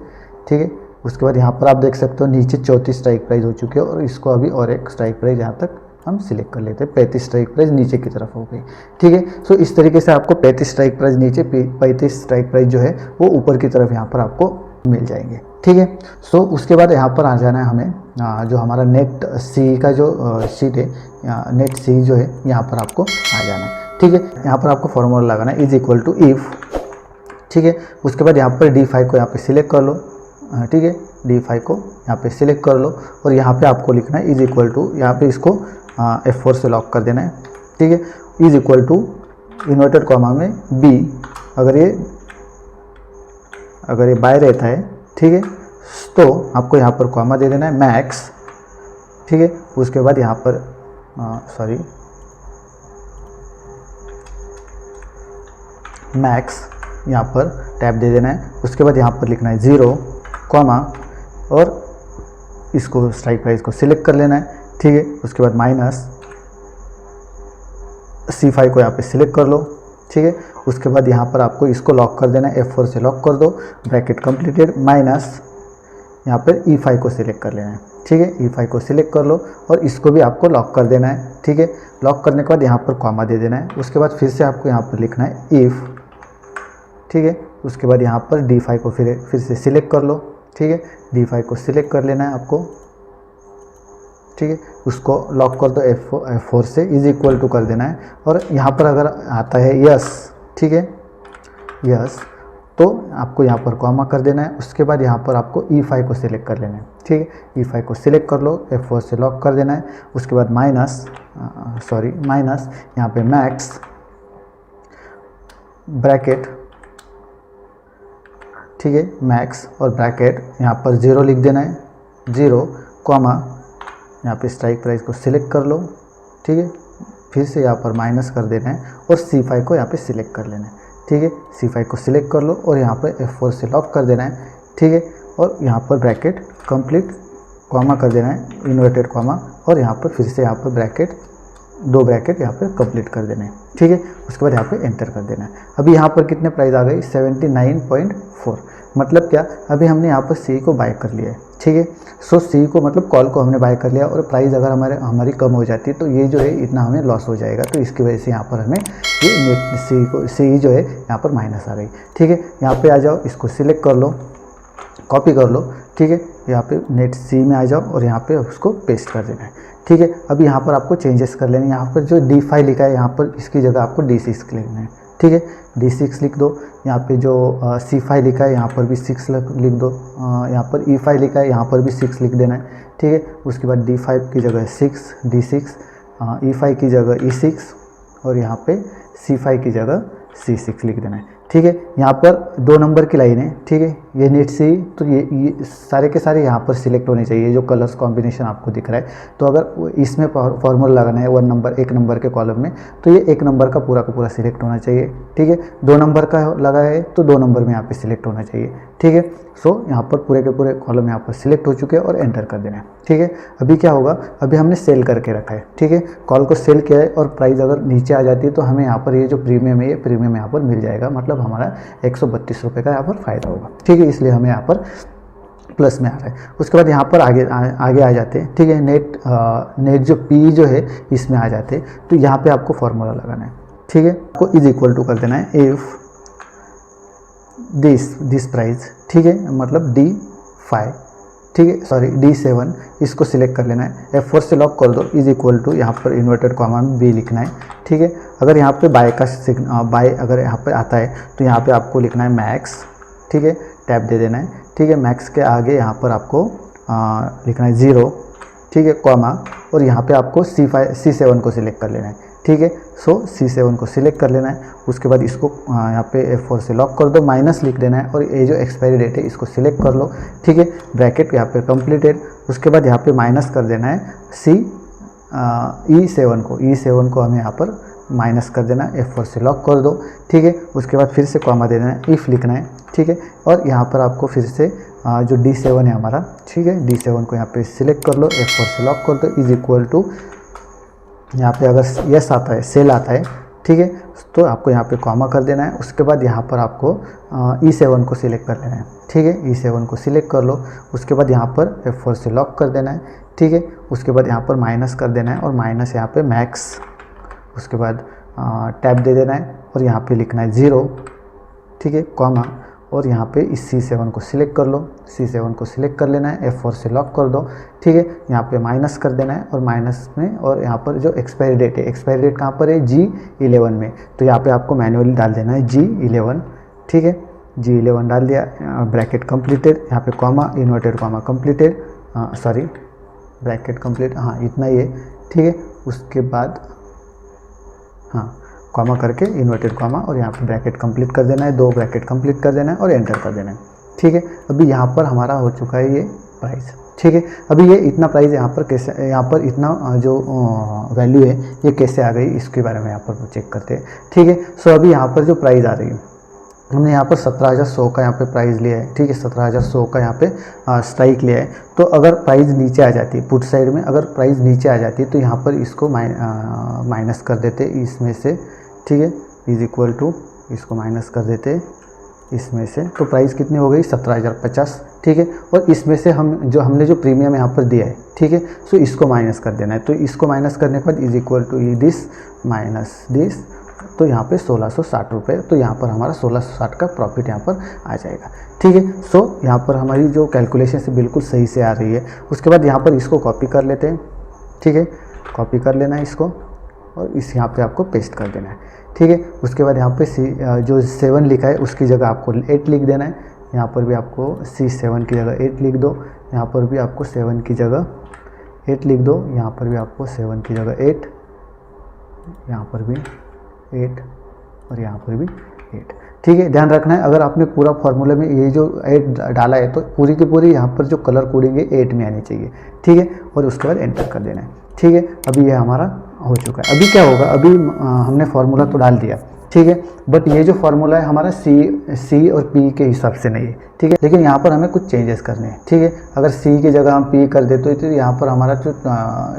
ठीक है। उसके बाद यहाँ पर आप देख सकते हो नीचे 34 स्ट्राइक प्राइस हो चुके हैं और इसको अभी और एक स्ट्राइक प्राइस यहाँ तक हम सिलेक्ट कर लेते हैं, 35 स्ट्राइक प्राइस नीचे की तरफ हो गई, ठीक है। सो इस तरीके से आपको 35 स्ट्राइक प्राइस नीचे, 35 स्ट्राइक प्राइस जो है वो ऊपर की तरफ यहाँ पर आपको मिल जाएंगे, ठीक है। सो उसके बाद यहाँ पर आ जाना है हमें जो हमारा नेट सी का जो शीट है, नेट सी जो है यहाँ पर आपको आ जाना है, ठीक है। यहाँ पर आपको फॉर्मूला लगाना है =if, ठीक है। उसके बाद यहाँ पर D5 को यहाँ पे सिलेक्ट कर लो, ठीक है, D5 को यहाँ पे सिलेक्ट कर लो और यहाँ पे आपको लिखना है यहाँ पे इसको F4 से लॉक कर देना है, ठीक है। इन्वर्टेड कॉमा में B, अगर ये बाय रहता है, ठीक है, तो आपको यहाँ पर कॉमा दे देना है मैक्स ठीक है। उसके बाद यहाँ पर सॉरी मैक्स यहाँ पर टैब दे देना है। उसके बाद यहाँ पर लिखना है 0 कॉमा और इसको स्ट्राइक प्राइस को सिलेक्ट कर लेना है, ठीक है। उसके बाद माइनस C5 को यहाँ पे सिलेक्ट कर लो, ठीक है। उसके बाद यहाँ पर आपको इसको लॉक कर देना है, F4 से लॉक कर दो, ब्रैकेट कंप्लीटेड, माइनस यहाँ पर E5 को सिलेक्ट कर लेना है, ठीक है। E5 को सिलेक्ट कर लो और इसको भी आपको लॉक कर देना है, ठीक है। लॉक करने के बाद यहाँ पर कॉमा दे देना है। उसके बाद फिर से आपको यहाँ पर लिखना है इफ़, ठीक है। उसके बाद यहाँ पर D5 को फिर से सिलेक्ट कर लो, ठीक है। D5 को सिलेक्ट कर लेना है आपको, ठीक है। उसको लॉक कर दो, F4 से इज इक्वल टू कर देना है। और यहाँ पर अगर आता है यस, ठीक है, यस, तो आपको यहाँ पर कॉमा कर देना है। उसके बाद यहाँ पर आपको E5 को सिलेक्ट कर लेना है, ठीक है। E5 को सिलेक्ट कर लो, F4 से लॉक कर देना है। उसके बाद माइनस यहाँ पे मैक्स ब्रैकेट, ठीक है, मैक्स और ब्रैकेट यहाँ पर 0 लिख देना है, 0 कॉमा यहाँ पे स्ट्राइक प्राइस को सिलेक्ट कर लो, ठीक है। फिर से यहाँ पर माइनस कर देना है और C5 को यहाँ पे सिलेक्ट कर लेना है, ठीक है। C5 को सिलेक्ट कर लो और यहाँ पर F4 से लॉक कर देना है, ठीक है। और यहाँ पर ब्रैकेट कंप्लीट कॉमा कर देना है, इन्वर्टेड कॉमा, और यहाँ पर फिर से यहाँ पर ब्रैकेट, 2 ब्रैकेट यहाँ पे कंप्लीट कर देना है, ठीक है। उसके बाद यहाँ पे एंटर कर देना है। अभी यहाँ पर कितने प्राइस आ गई, 79.4, मतलब क्या, अभी हमने यहाँ पर C को बाय कर लिया है, ठीक है। सो C को मतलब कॉल को हमने बाय कर लिया और प्राइस अगर हमारी कम हो जाती है तो ये जो है इतना हमें लॉस हो जाएगा, तो इसकी वजह से यहाँ पर हमें ये C जो है यहाँ पर माइनस आ रही, ठीक है। यहाँ पे आ जाओ, इसको सिलेक्ट कर लो, कॉपी कर लो, ठीक है। यहाँ पे नेट C में आ जाओ और यहाँ पे उसको पेस्ट कर देना है, ठीक है। अभी यहाँ पर आपको चेंजेस कर लेने हैं। यहाँ पर जो D5 लिखा है यहाँ पर इसकी जगह आपको D6 लिखना है, ठीक है। D6 लिख दो। यहाँ पे जो C5 लिखा है यहाँ पर भी 6 लिख दो। यहाँ पर E5 लिखा है यहाँ पर भी 6 लिख देना है, ठीक है। उसके बाद D5 की जगह 6, D6, E5 की जगह E6 और यहाँ पे C5 की जगह C6 लिख देना है, ठीक है। यहाँ पर 2 नंबर की लाइन है, ठीक है। ये नेट से ही तो ये सारे के सारे यहाँ पर सिलेक्ट होने चाहिए, जो कलर्स कॉम्बिनेशन आपको दिख रहा है। तो अगर इसमें फॉर्मूला लगाना है 1 नंबर के कॉलम में, तो ये 1 नंबर का पूरा सिलेक्ट होना चाहिए, ठीक है। 2 नंबर का लगा है तो 2 नंबर में यहाँ पे सिलेक्ट होना चाहिए, ठीक है। सो यहाँ पर पूरे के पूरे कॉलम यहाँ पर सिलेक्ट हो चुके हैं और एंटर कर देना है, ठीक है। अभी क्या होगा, अभी हमने सेल करके रखा है, ठीक है। कॉल को सेल किया है और प्राइस अगर नीचे आ जाती है तो हमें यहाँ पर ये जो प्रीमियम है, ये प्रीमियम यहाँ पर मिल जाएगा, मतलब हमारा 132 रुपये का यहाँ पर फ़ायदा होगा, ठीक है। इसलिए हमें यहाँ पर प्लस में आ रहा है। उसके बाद यहाँ पर आगे आ जाते हैं, ठीक है। नेट जो P जो है इसमें आ जाते हैं, तो यहाँ पे आपको फॉर्मूला लगाना है, ठीक है। आपको इज इक्वल टू कर देना है इफ़ दिस प्राइस, ठीक है, मतलब D5, ठीक है, सॉरी D7, इसको सिलेक्ट कर लेना है। F4 से लॉक कर दो, इज इक्वल टू यहाँ पर इन्वर्टेड कॉमा में B लिखना है, ठीक है। अगर यहाँ पे बाय अगर यहाँ पे आता है तो यहाँ पे आपको लिखना है मैक्स, ठीक है, टैब दे देना है, ठीक है। मैक्स के आगे यहाँ पर आपको लिखना है 0, ठीक है, कॉमा, और यहाँ पे आपको C7 को सिलेक्ट कर लेना है, ठीक है। सो C7 को सिलेक्ट कर लेना है। उसके बाद इसको यहाँ पे F4 से लॉक कर दो, माइनस लिख देना है और ये जो एक्सपायरी डेट है इसको सिलेक्ट कर लो, ठीक है। ब्रैकेट यहाँ पे कंप्लीटेड। उसके बाद यहाँ पे माइनस कर देना है E7 को हमें यहाँ पर माइनस कर देना है, F4 से लॉक कर दो, ठीक है। उसके बाद फिर से कॉमा दे देना है, इफ़ लिखना है, ठीक है। और यहाँ पर आपको फिर से जो D7 है हमारा, ठीक है, D7 को यहाँ पे सिलेक्ट कर लो, F4 से लॉक कर दो, इज इक्वल टू यहाँ पे अगर यस आता है, सेल आता है, ठीक है, तो आपको यहाँ पे कॉमा कर देना है। उसके बाद यहाँ पर आपको E7 को सिलेक्ट कर लेना है, ठीक है। E7 को सिलेक्ट कर लो। उसके बाद यहाँ पर F4 से लॉक कर देना है, ठीक है। उसके बाद यहाँ पर माइनस कर देना है और माइनस यहाँ पे मैक्स, उसके बाद टैब दे देना है और यहाँ पे लिखना है 0, ठीक है, कॉमा, और यहाँ पे इस C7 को सिलेक्ट कर लो, C7 को सिलेक्ट कर लेना है, F4 से लॉक कर दो, ठीक है। यहाँ पे माइनस कर देना है और माइनस में, और यहाँ पर जो एक्सपायरी डेट है, एक्सपायरी डेट कहाँ पर है, G11 में, तो यहाँ पे आपको मैन्युअली डाल देना है G11, ठीक है। G11 डाल दिया, ब्रैकेट कंप्लीटेड, यहाँ पे comma, inverted comma completed, sorry bracket complete, हाँ इतना ही है, ठीक है। उसके बाद हाँ कॉमा करके इन्वर्टेड कॉमा और यहाँ पे ब्रैकेट कंप्लीट कर देना है, 2 ब्रैकेट कंप्लीट कर देना है और एंटर कर देना है, ठीक है। अभी यहाँ पर हमारा हो चुका है ये प्राइस, ठीक है। अभी ये इतना प्राइस यहाँ पर कैसे, यहाँ पर इतना जो वैल्यू है ये कैसे आ गई, इसके बारे में यहाँ पर चेक करते हैं। ठीक है। सो अभी यहाँ पर जो प्राइस आ रही है, हमने यहाँ पर 17,100 का यहाँ पे प्राइस लिया है। ठीक है, 17,100 का यहाँ पे स्ट्राइक लिया है। तो अगर प्राइस नीचे आ जाती है पुट साइड में, अगर प्राइस नीचे आ जाती है तो यहाँ पर इसको माइनस कर देते इसमें से। ठीक है, इज इक्वल टू, इसको माइनस कर देते इसमें से, तो प्राइस कितनी हो गई 17,050। ठीक है, और इसमें से हमने जो प्रीमियम यहाँ पर दिया है, ठीक है, सो इसको माइनस कर देना है। तो इसको माइनस करने के बाद is equal to this minus this, तो यहाँ पे 1660 रुपये, तो यहाँ पर हमारा 1660 का प्रॉफिट यहाँ पर आ जाएगा। ठीक है, सो यहाँ पर हमारी जो कैलकुलेशन से बिल्कुल सही से आ रही है। उसके बाद यहाँ पर इसको कॉपी कर लेते हैं। ठीक है, कॉपी कर लेना है इसको और इस यहाँ पे आपको पेस्ट कर देना है। ठीक है, उसके बाद यहाँ पे जो 7 लिखा है उसकी जगह आपको 8 लिख देना है। यहाँ पर भी आपको C7 की जगह 8 लिख दो, यहाँ पर भी आपको 7 की जगह 8 लिख दो, यहाँ पर भी आपको 7 की जगह 8, यहाँ पर भी 8 और यहाँ पर भी 8। ठीक है, ध्यान रखना है, अगर आपने पूरा फार्मूला में ये जो 8 डाला है तो पूरी की पूरी यहाँ पर जो कलर कोडिंग है 8 में आनी चाहिए। ठीक है, और उसके बाद एंटर कर देना है। ठीक है, अभी ये हमारा हो चुका है। अभी क्या होगा, अभी हमने फार्मूला तो डाल दिया, ठीक है, बट ये जो फार्मूला है हमारा सी और पी के हिसाब से नहीं है। ठीक है, लेकिन यहाँ पर हमें कुछ चेंजेस करने हैं। ठीक है, अगर सी की जगह हम पी कर देते तो यहाँ पर हमारा जो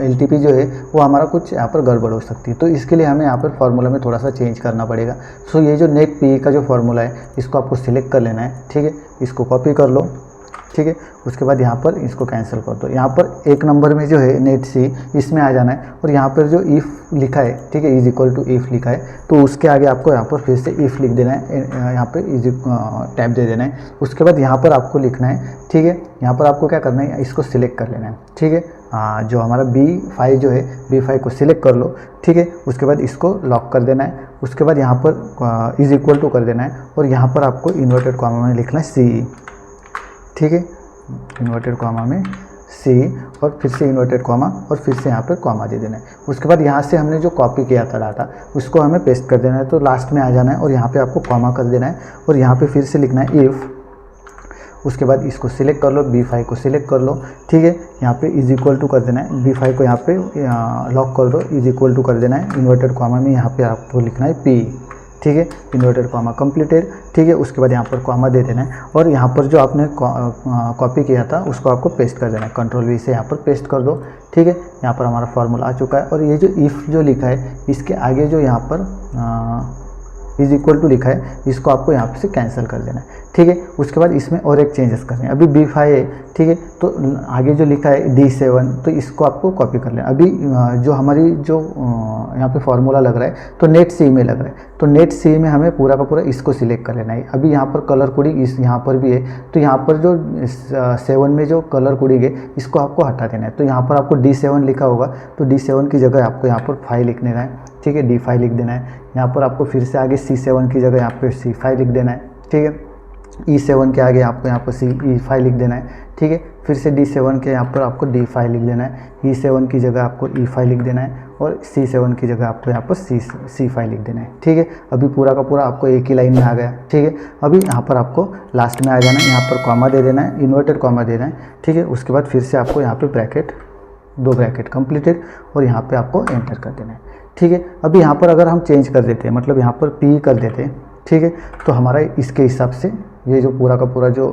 LTP जो है वो हमारा कुछ यहाँ पर गड़बड़ हो सकती है। तो इसके लिए हमें यहाँ पर फार्मूला में थोड़ा सा चेंज करना पड़ेगा। सो ये जो नेट पी का जो फार्मूला है इसको आपको सिलेक्ट कर लेना है। ठीक है, इसको कॉपी कर लो। ठीक है, उसके बाद यहाँ पर इसको कैंसिल कर दो। यहाँ पर 1 नंबर में जो है नेट सी, इसमें आ जाना है और यहाँ पर जो इफ़ लिखा है, ठीक है, इज इक्वल टू इफ़ लिखा है, तो उसके आगे आपको यहाँ पर फिर से इफ़ लिख देना है, यहाँ पे इज टैब दे देना है। उसके बाद यहाँ पर आपको लिखना है। ठीक है, यहाँ पर आपको क्या करना है, इसको सिलेक्ट कर लेना है। ठीक है, जो हमारा B5 जो है, B5 को सिलेक्ट कर लो। ठीक है, उसके बाद इसको लॉक कर देना है। उसके बाद यहाँ पर इज इक्वल टू कर देना है और यहाँ पर आपको इन्वर्टेड कॉमा में लिखना है C। ठीक है, इन्वर्टेड कॉमा में C और फिर से इन्वर्टेड कॉमा और फिर से यहाँ पे कॉमा दे देना है। उसके बाद यहाँ से हमने जो कॉपी किया था डाटा उसको हमें पेस्ट कर देना है, तो लास्ट में आ जाना है और यहाँ पे आपको कॉमा कर देना है और यहाँ पे फिर से लिखना है इफ़। उसके बाद इसको सिलेक्ट कर लो, B5 को सिलेक्ट कर लो। ठीक है, यहाँ पे इज इक्वल टू कर देना है, B5 को यहाँ पे लॉक कर दो, इज इक्वल टू कर देना है, इन्वर्टेड कॉमा में यहाँ पे आपको लिखना है P। ठीक है, इन्वर्टेड कॉमा कंप्लीटेड। ठीक है, उसके बाद यहाँ पर कॉमा दे देना है और यहाँ पर जो आपने कॉपी किया था उसको आपको पेस्ट कर देना है। Ctrl+V से यहाँ पर पेस्ट कर दो। ठीक है, यहाँ पर हमारा फार्मूला आ चुका है और ये जो इफ़ जो लिखा है इसके आगे जो यहाँ पर इज इक्वल टू लिखा है इसको आपको यहाँ से कैंसिल कर देना है। ठीक है, उसके बाद इसमें और एक चेंजेस करने हैं। अभी B5 है, ठीक है, तो आगे जो लिखा है D7, तो इसको आपको कॉपी कर लेना। अभी जो हमारी जो यहाँ पे फार्मूला लग रहा है तो नेट C में लग रहा है, तो नेट C में हमें पूरा का पूरा इसको सिलेक्ट कर लेना है। अभी यहाँ पर कलर कोडिंग इस यहाँ पर भी है, तो यहाँ पर जो 7 में जो कलर कोडिंग है इसको आपको हटा देना है। तो यहाँ पर आपको D7 लिखा होगा, तो D7 की जगह आपको यहाँ पर 5 लिखने का है। ठीक है, D5 लिख देना है। यहाँ पर आपको फिर से आगे C7 की जगह यहाँ पे C5 लिख देना है। ठीक है, E7 के आगे आपको यहाँ पर E5 लिख देना है। ठीक है, फिर से D7 के यहाँ पर आपको D5 लिख देना है। E7 की जगह आपको E5 लिख देना है और C7 की जगह आपको यहाँ पर C5 लिख देना है। ठीक है, अभी पूरा का पूरा आपको एक ही लाइन में आ गया। ठीक है, अभी यहाँ पर आपको लास्ट में आ जाना है, यहाँ पर कॉमा दे देना है, इन्वर्टेड कॉमा देना है। ठीक है, उसके बाद फिर से आपको यहाँ पर ब्रैकेट, 2 ब्रैकेट कंप्लीटेड और यहाँ पर आपको एंटर कर देना है। ठीक है, अभी यहाँ पर अगर हम चेंज कर देते हैं, मतलब यहाँ पर P कर देते हैं, ठीक है, तो हमारा इसके हिसाब से ये जो पूरा का पूरा जो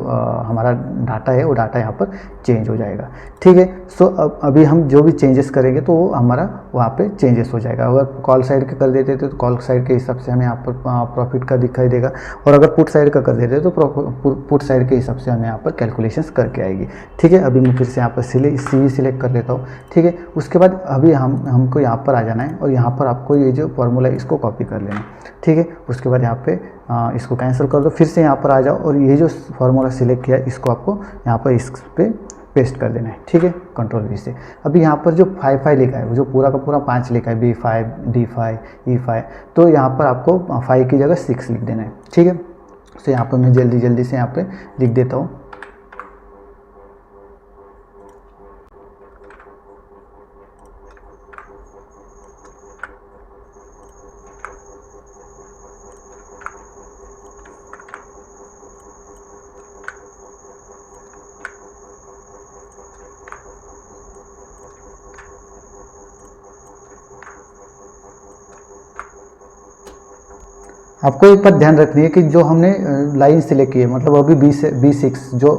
हमारा डाटा है वो डाटा यहाँ पर चेंज हो जाएगा। ठीक है, सो अभी हम जो भी चेंजेस करेंगे तो वो हमारा वहाँ पे चेंजेस हो जाएगा। अगर कॉल साइड का कर देते तो कॉल साइड के हिसाब से हमें यहाँ पर प्रॉफिट का दिखाई देगा और अगर पुट साइड का कर देते तो पुट साइड के हिसाब से हमें यहाँ पर कैलकुलेशंस करके आएगी। ठीक है, अभी मैं फिर से यहाँ पर C सिलेक्ट कर लेता हूँ। ठीक है, उसके बाद अभी हमको यहाँ पर आ जाना है और यहाँ पर आपको ये जो फॉर्मूला है इसको कॉपी कर लेना है। ठीक है, उसके बाद यहाँ पे इसको कैंसिल कर दो, फिर से यहाँ पर आ जाओ और ये जो फार्मूला सिलेक्ट किया है इसको आपको यहाँ पर इस पे पेस्ट कर देना है। ठीक है, Ctrl+V से। अभी यहाँ पर जो 5 लिखा है, जो पूरा का पूरा 5 लिखा है, B5, D5, E5, तो यहाँ पर आपको 5 की जगह 6 लिख देना है। ठीक है, तो यहाँ पर मैं जल्दी से यहाँ पे लिख देता हूँ। आपको एक बात ध्यान रखनी है कि जो हमने लाइन सिलेक्ट की है, मतलब अभी B6 जो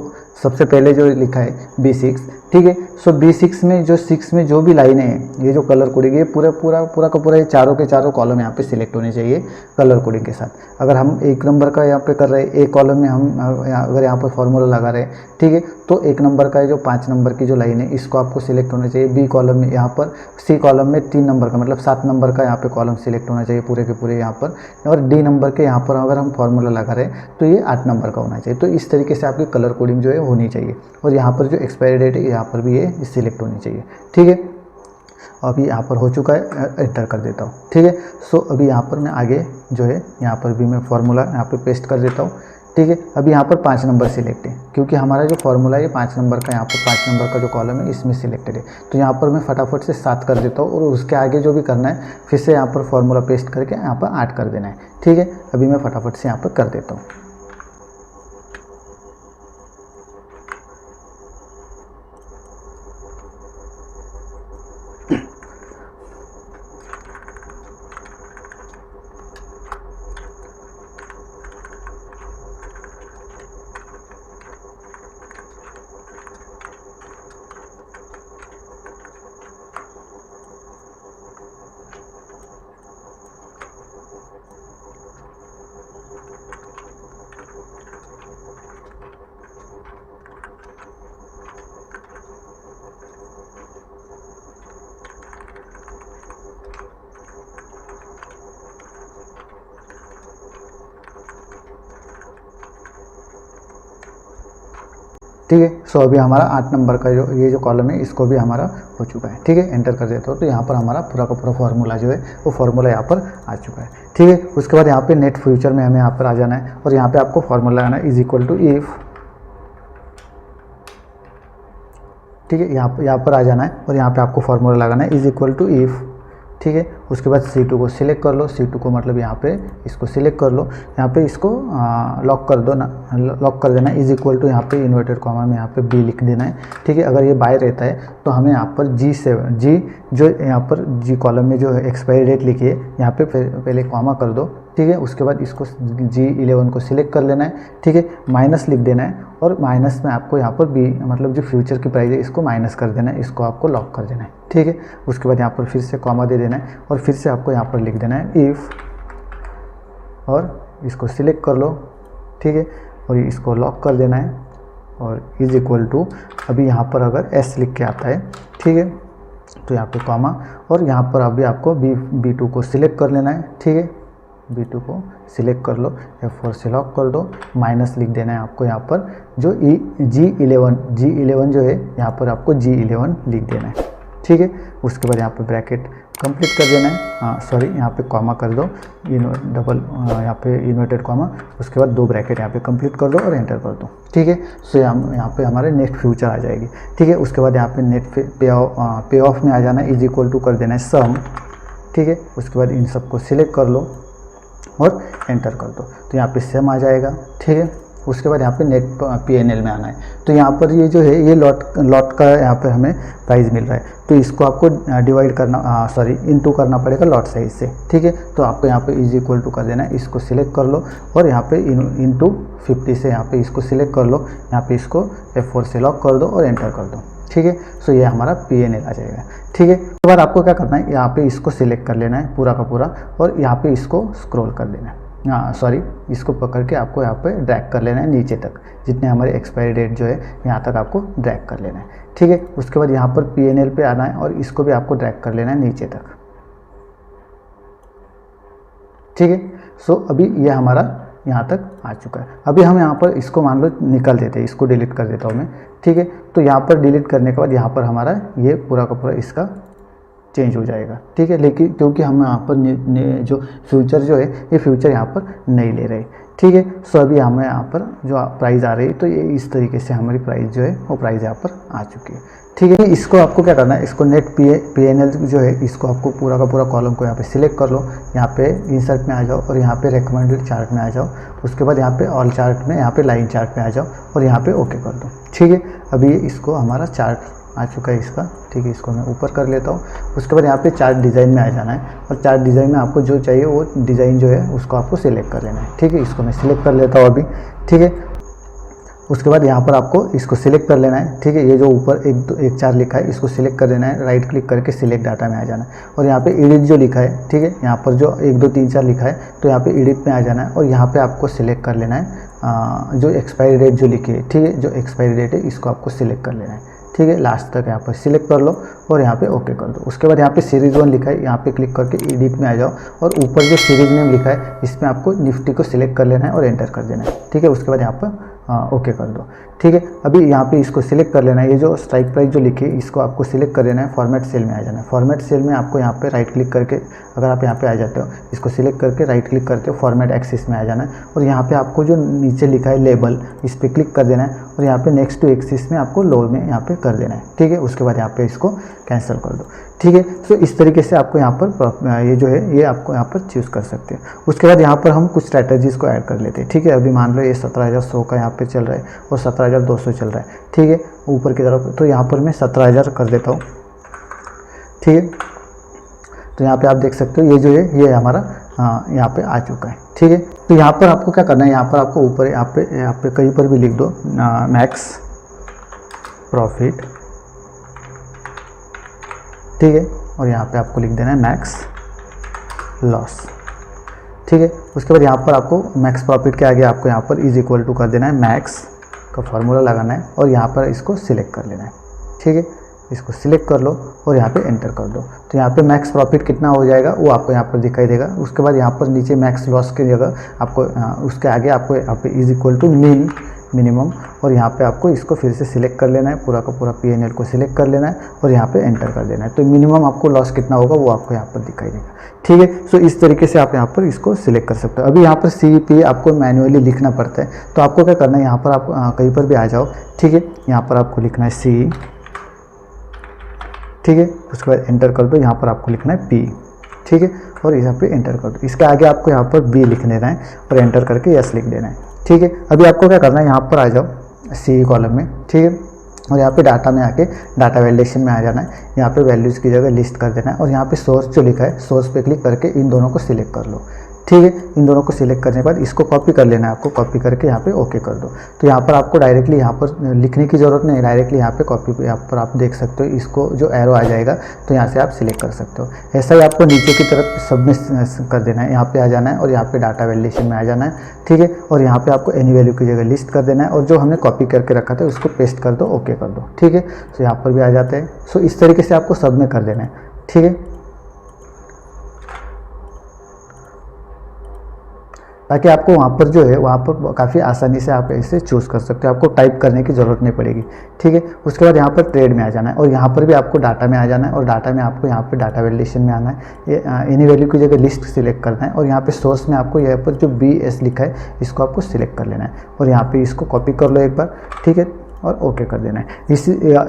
सबसे पहले जो लिखा है B6, ठीक है। सो B6 में जो 6 में जो भी लाइनें हैं, ये जो कलर कोडिंग, ये पूरा का पूरा ये चारों के चारों कॉलम यहाँ पे सिलेक्ट होने चाहिए कलर कोडिंग के साथ। अगर हम 1 नंबर का यहाँ पे कर रहे हैं, एक कॉलम में हम अगर यहाँ पर फॉर्मूला लगा रहे हैं, ठीक है, तो 1 नंबर का जो 5 नंबर की जो लाइन है इसको आपको सिलेक्ट होना चाहिए। B कॉलम में यहाँ पर, C कॉलम में 3 नंबर का मतलब 7 नंबर का यहाँ पे कॉलम सिलेक्ट होना चाहिए पूरे के पूरे यहाँ पर, और D नंबर के यहाँ पर अगर हम फॉर्मूला लगा रहे हैं तो ये 8 नंबर का होना चाहिए। तो इस तरीके से आपकी कलर कोडिंग जो है होनी चाहिए। और यहाँ पर जो एक्सपायरी डेट है यहाँ पर भी ये सिलेक्ट होनी चाहिए, ठीक है। अभी यहाँ पर हो चुका है, एंटर कर देता हूँ, ठीक है। सो अभी यहाँ पर मैं आगे जो है यहाँ पर भी मैं फॉर्मूला यहाँ पे पेस्ट कर देता हूँ, ठीक है। अभी यहाँ पर 5 नंबर सिलेक्ट है क्योंकि हमारा जो फॉर्मूला है 5 नंबर का, यहाँ पर 5 नंबर का जो कॉलम है इसमें सिलेक्टेड है। तो यहाँ पर मैं फटाफट से 7 कर देता हूँ और उसके आगे जो भी करना है फिर से यहाँ पर फॉर्मूला पेस्ट करके यहाँ पर 8 कर देना है, ठीक है। अभी मैं फटाफट से यहाँ पर कर देता हूँ। ठीक है। सो अभी हमारा 8 नंबर का जो ये जो कॉलम है इसको भी हमारा हो चुका है, ठीक है। एंटर कर देता हूँ तो यहाँ पर हमारा पूरा का पूरा फॉर्मूला जो है वो फॉर्मूला यहाँ पर आ चुका है, ठीक है। उसके बाद यहाँ पे नेट फ्यूचर में हमें यहाँ पर आ जाना है और यहाँ पे आपको फॉर्मूला लगाना है =इफ, ठीक है। यहाँ पर आ जाना है और यहाँ पे आपको फॉर्मूला लगाना है =इफ, ठीक है। उसके बाद C2 को सिलेक्ट कर लो, C2 को मतलब यहाँ पे इसको सिलेक्ट कर लो, यहाँ पे इसको लॉक कर दो ना, लॉक कर देना है =, यहाँ पे इन्वर्टेड कॉमा में यहाँ पे B लिख देना है, ठीक है। अगर ये बाय रहता है तो हमें यहाँ पर G जो यहाँ पर G कॉलम में जो एक्सपायरी डेट लिखी है यहाँ पे पहले कॉमा कर दो, ठीक है। उसके बाद इसको G11 को सिलेक्ट कर लेना है, ठीक है। माइनस लिख देना है और माइनस में आपको यहाँ पर B मतलब जो फ्यूचर की प्राइस है इसको माइनस कर देना है, इसको आपको लॉक कर देना है, ठीक है। उसके बाद यहाँ पर फिर से कॉमा दे देना है और फिर से आपको यहाँ पर लिख देना है इफ़ और इसको सिलेक्ट कर लो, ठीक है। और इसको लॉक कर देना है और =, अभी यहाँ पर अगर S लिख के आता है, ठीक है, तो यहाँ पे कॉमा और यहाँ पर अभी आपको B2 को सिलेक्ट कर लेना है, ठीक है। B2 को सिलेक्ट कर लो, F4 से लॉक कर दो, माइनस लिख देना है आपको यहाँ पर जो G11 जो है यहाँ पर आपको G11 लिख देना है, ठीक है। उसके बाद यहाँ पे ब्रैकेट कंप्लीट कर देना है, सॉरी यहाँ पे कॉमा कर दो, डबल यहाँ पे इन्वर्टेड कॉमा, उसके बाद 2 ब्रैकेट यहाँ पे कंप्लीट कर दो और एंटर कर दो, ठीक है। सो यहाँ पे हमारे नेट फ्यूचर आ जाएगी, ठीक है। उसके बाद यहाँ पे नेट पे ऑफ में आ जाना है =, कर देना है सम, ठीक है। उसके बाद इन सबको सिलेक्ट कर लो और एंटर कर दो, तो यहाँ पे सेम आ जाएगा, ठीक है। उसके बाद यहाँ पे नेट PNL में आना है, तो यहाँ पर ये जो है ये लॉट का यहाँ पर हमें प्राइस मिल रहा है, तो इसको आपको डिवाइड करना इनटू करना पड़ेगा लॉट साइज से, ठीक है। तो आपको यहाँ पे =, कर देना है, इसको सिलेक्ट कर लो और यहाँ पे इनटू 50 से यहाँ पे इसको सिलेक्ट कर लो, यहाँ पे इसको F4 से लॉक कर दो और एंटर कर दो, ठीक है। सो ये हमारा PNL आ जाएगा, ठीक है। उसके बाद आपको क्या करना है, यहाँ पे इसको सिलेक्ट कर लेना है पूरा का पूरा और यहाँ पे इसको स्क्रॉल कर देना है, इसको पकड़ के आपको यहाँ पे ड्रैग कर लेना है नीचे तक, जितने हमारे एक्सपायरी डेट जो है यहाँ तक आपको ड्रैग कर लेना है, ठीक है। उसके बाद यहाँ पर PNL पे आना है और इसको भी आपको ड्रैग कर लेना है नीचे तक, ठीक है। सो अभी ये हमारा यहाँ तक आ चुका है। अभी हम यहाँ पर इसको मान लो निकाल देते हैं, इसको डिलीट कर देता हूँ मैं, ठीक है। तो यहाँ पर डिलीट करने के बाद यहाँ पर हमारा ये पूरा का पूरा इसका चेंज हो जाएगा, ठीक है। लेकिन क्योंकि हम यहाँ पर जो फ्यूचर जो है ये फ्यूचर यहाँ पर नहीं ले रहे, ठीक है। सो अभी हमें यहाँ पर जो प्राइस आ रही है तो ये इस तरीके से हमारी प्राइस जो है वो प्राइस यहाँ पर आ चुकी है, ठीक है। इसको आपको क्या करना है, इसको नेट PNL जो है इसको आपको पूरा का पूरा कॉलम को यहाँ पे सिलेक्ट कर लो, यहाँ पे इंसर्ट में आ जाओ और यहाँ पे रिकमेंडेड चार्ट में आ जाओ। उसके बाद यहाँ पे ऑल चार्ट में यहाँ पे लाइन चार्ट में आ जाओ और यहाँ पे ओके कर दो, ठीक है। अभी इसको हमारा चार्ट आ चुका है इसका, ठीक है। इसको मैं ऊपर कर लेता हूँ। उसके बाद यहाँ पे चार्ट डिज़ाइन में आ जाना है और चार्ट डिज़ाइन में आपको जो चाहिए वो डिज़ाइन जो है उसको आपको सिलेक्ट कर लेना है, ठीक है। इसको मैं सिलेक्ट कर लेता हूँ अभी, ठीक है। उसके बाद यहाँ पर आपको इसको सिलेक्ट कर लेना है, ठीक है। ये जो ऊपर 1 4 लिखा है इसको सिलेक्ट कर देना है, राइट क्लिक करके सिलेक्ट डाटा में आ जाना है और यहाँ पे एडिट जो लिखा है, ठीक है, यहाँ पर जो 1 2 3 4 लिखा है तो यहाँ पे एडिट में आ जाना है और यहाँ पे आपको सिलेक्ट कर लेना है जो एक्सपायरी डेट जो लिखी है, ठीक है, जो एक्सपायरी डेट है इसको आपको सिलेक्ट कर लेना है, ठीक है। लास्ट तक यहाँ पर सिलेक्ट कर लो और यहाँ पे ओके कर दो। उसके बाद यहाँ पे सीरीज़ 1 लिखा है, यहाँ पे क्लिक करके एडिट में आ जाओ और ऊपर जो सीरीज नेम लिखा है इसमें आपको निफ्टी को सिलेक्ट कर लेना है और एंटर कर देना है, ठीक है। उसके बाद यहाँ पर ओके कर दो, ठीक है। अभी यहाँ पे इसको सिलेक्ट कर लेना है, ये जो स्ट्राइक प्राइस जो लिखी है इसको आपको सिलेक्ट कर लेना है, फॉर्मेट सेल में आ जाना है। फॉर्मेट सेल में आपको यहाँ पे राइट क्लिक करके, अगर आप यहाँ पे आ जाते हो इसको सिलेक्ट करके राइट क्लिक करते हो, फॉर्मेट एक्सिस में आ जाना है और यहाँ पे आपको जो नीचे लिखा है लेबल इस पर क्लिक कर देना है और यहाँ पे नेक्स्ट टू एक्सिस में आपको लो में यहाँ पे कर देना है, ठीक है। उसके बाद यहाँ पे इसको कैंसिल कर दो, ठीक है। तो इस तरीके से आपको यहाँ पर ये जो है ये आपको यहाँ पर चूज़ कर सकते हैं। उसके बाद यहाँ पर हम कुछ स्ट्रैटेजीज़ को ऐड कर लेते हैं, ठीक है। अभी मान लो ये 17,100 का यहाँ पे चल रहा है और 17,200 चल रहा है, ठीक है, ऊपर की तरफ। तो यहाँ पर मैं 17,000 कर देता हूँ, ठीक है। तो यहाँ पे आप देख सकते हो ये जो है ये हमारा यहाँ पे आ चुका है, ठीक है। तो यहाँ पर आपको क्या करना है, यहाँ पर आपको ऊपर यहाँ पे कहीं पर भी लिख दो मैक्स प्रॉफिट, ठीक है, और यहाँ पे आपको लिख देना है मैक्स लॉस, ठीक है। उसके बाद यहाँ पर आपको मैक्स प्रॉफिट के आगे आपको यहाँ पर इज इक्वल टू कर देना है मैक्स का फॉर्मूला लगाना है और यहाँ पर इसको सिलेक्ट कर लेना है, ठीक है। इसको सिलेक्ट कर लो और यहाँ पे एंटर कर दो। तो यहाँ पे मैक्स प्रॉफिट कितना हो जाएगा वो आपको यहाँ पर दिखाई देगा। उसके बाद यहाँ पर नीचे मैक्स लॉस की जगह आपको उसके आगे आपको यहाँ पे इज इक्वल टू मिनिमम और यहाँ पे आपको इसको फिर से सिलेक्ट कर लेना है, पूरा का पूरा PNL को सिलेक्ट कर लेना है और यहाँ पे एंटर कर देना है। तो मिनिमम आपको लॉस कितना होगा वो आपको यहाँ पर दिखाई देगा, ठीक है। सो इस तरीके से आप यहाँ पर इसको सिलेक्ट कर सकते हो। अभी यहाँ पर CP आपको मैन्युअली लिखना पड़ता है, तो आपको क्या करना है, यहाँ पर आप कहीं पर भी आ जाओ, ठीक है। यहाँ पर आपको लिखना है C, ठीक है। उसके बाद एंटर कर दो, यहाँ पर आपको लिखना है P, ठीक है, और यहाँ पे एंटर कर दो। इसके आगे आपको यहाँ पर B लिख देना है और एंटर करके यस लिख देना है, ठीक है। अभी आपको क्या करना है, यहाँ पर आ जाओ C कॉलम में, ठीक है, और यहाँ पे डाटा में आके डाटा वैलिडेशन में आ जाना है। यहाँ पे वैल्यूज़ की जगह लिस्ट कर देना है और यहाँ पे सोर्स जो लिखा है सोर्स पे क्लिक करके इन दोनों को सिलेक्ट कर लो, ठीक है। इन दोनों को सिलेक्ट करने के बाद इसको कॉपी कर लेना है आपको, कॉपी करके यहाँ पे ओके कर दो। तो यहाँ पर आपको डायरेक्टली यहाँ पर लिखने की ज़रूरत नहीं, डायरेक्टली यहाँ पे कॉपी पे यहाँ पर आप देख सकते हो, इसको जो एरो आ जाएगा तो यहाँ से आप सिलेक्ट कर सकते हो। ऐसा ही आपको नीचे की तरफ सबमिट कर देना है, यहाँ पे आ जाना है और यहाँ पे डाटा वैलिडेशन में आ जाना है, ठीक है। और यहाँ पे आपको एनी वैल्यू की जगह लिस्ट कर देना है और जो हमने कॉपी करके रखा था उसको पेस्ट कर दो, ओके कर दो, ठीक है। तो यहाँ पर भी आ जाते हैं। सो इस तरीके से आपको सब में कर देना है, ठीक है, ताकि आपको वहाँ पर जो है वहाँ पर काफ़ी आसानी से आप इसे चूज़ कर सकते हो, आपको टाइप करने की ज़रूरत नहीं पड़ेगी, ठीक है। उसके बाद यहाँ पर ट्रेड में आ जाना है और यहाँ पर भी आपको डाटा में आ जाना है और डाटा में आपको यहाँ पर डाटा वैलिडेशन में आना है। ये एनी वैल्यू की जगह लिस्ट सिलेक्ट करना है और यहाँ पे सोर्स में आपको यहाँ पर जो BS लिखा है इसको आपको सिलेक्ट कर लेना है और यहाँ पर इसको कॉपी कर लो एक बार, ठीक है, और ओके कर देना है।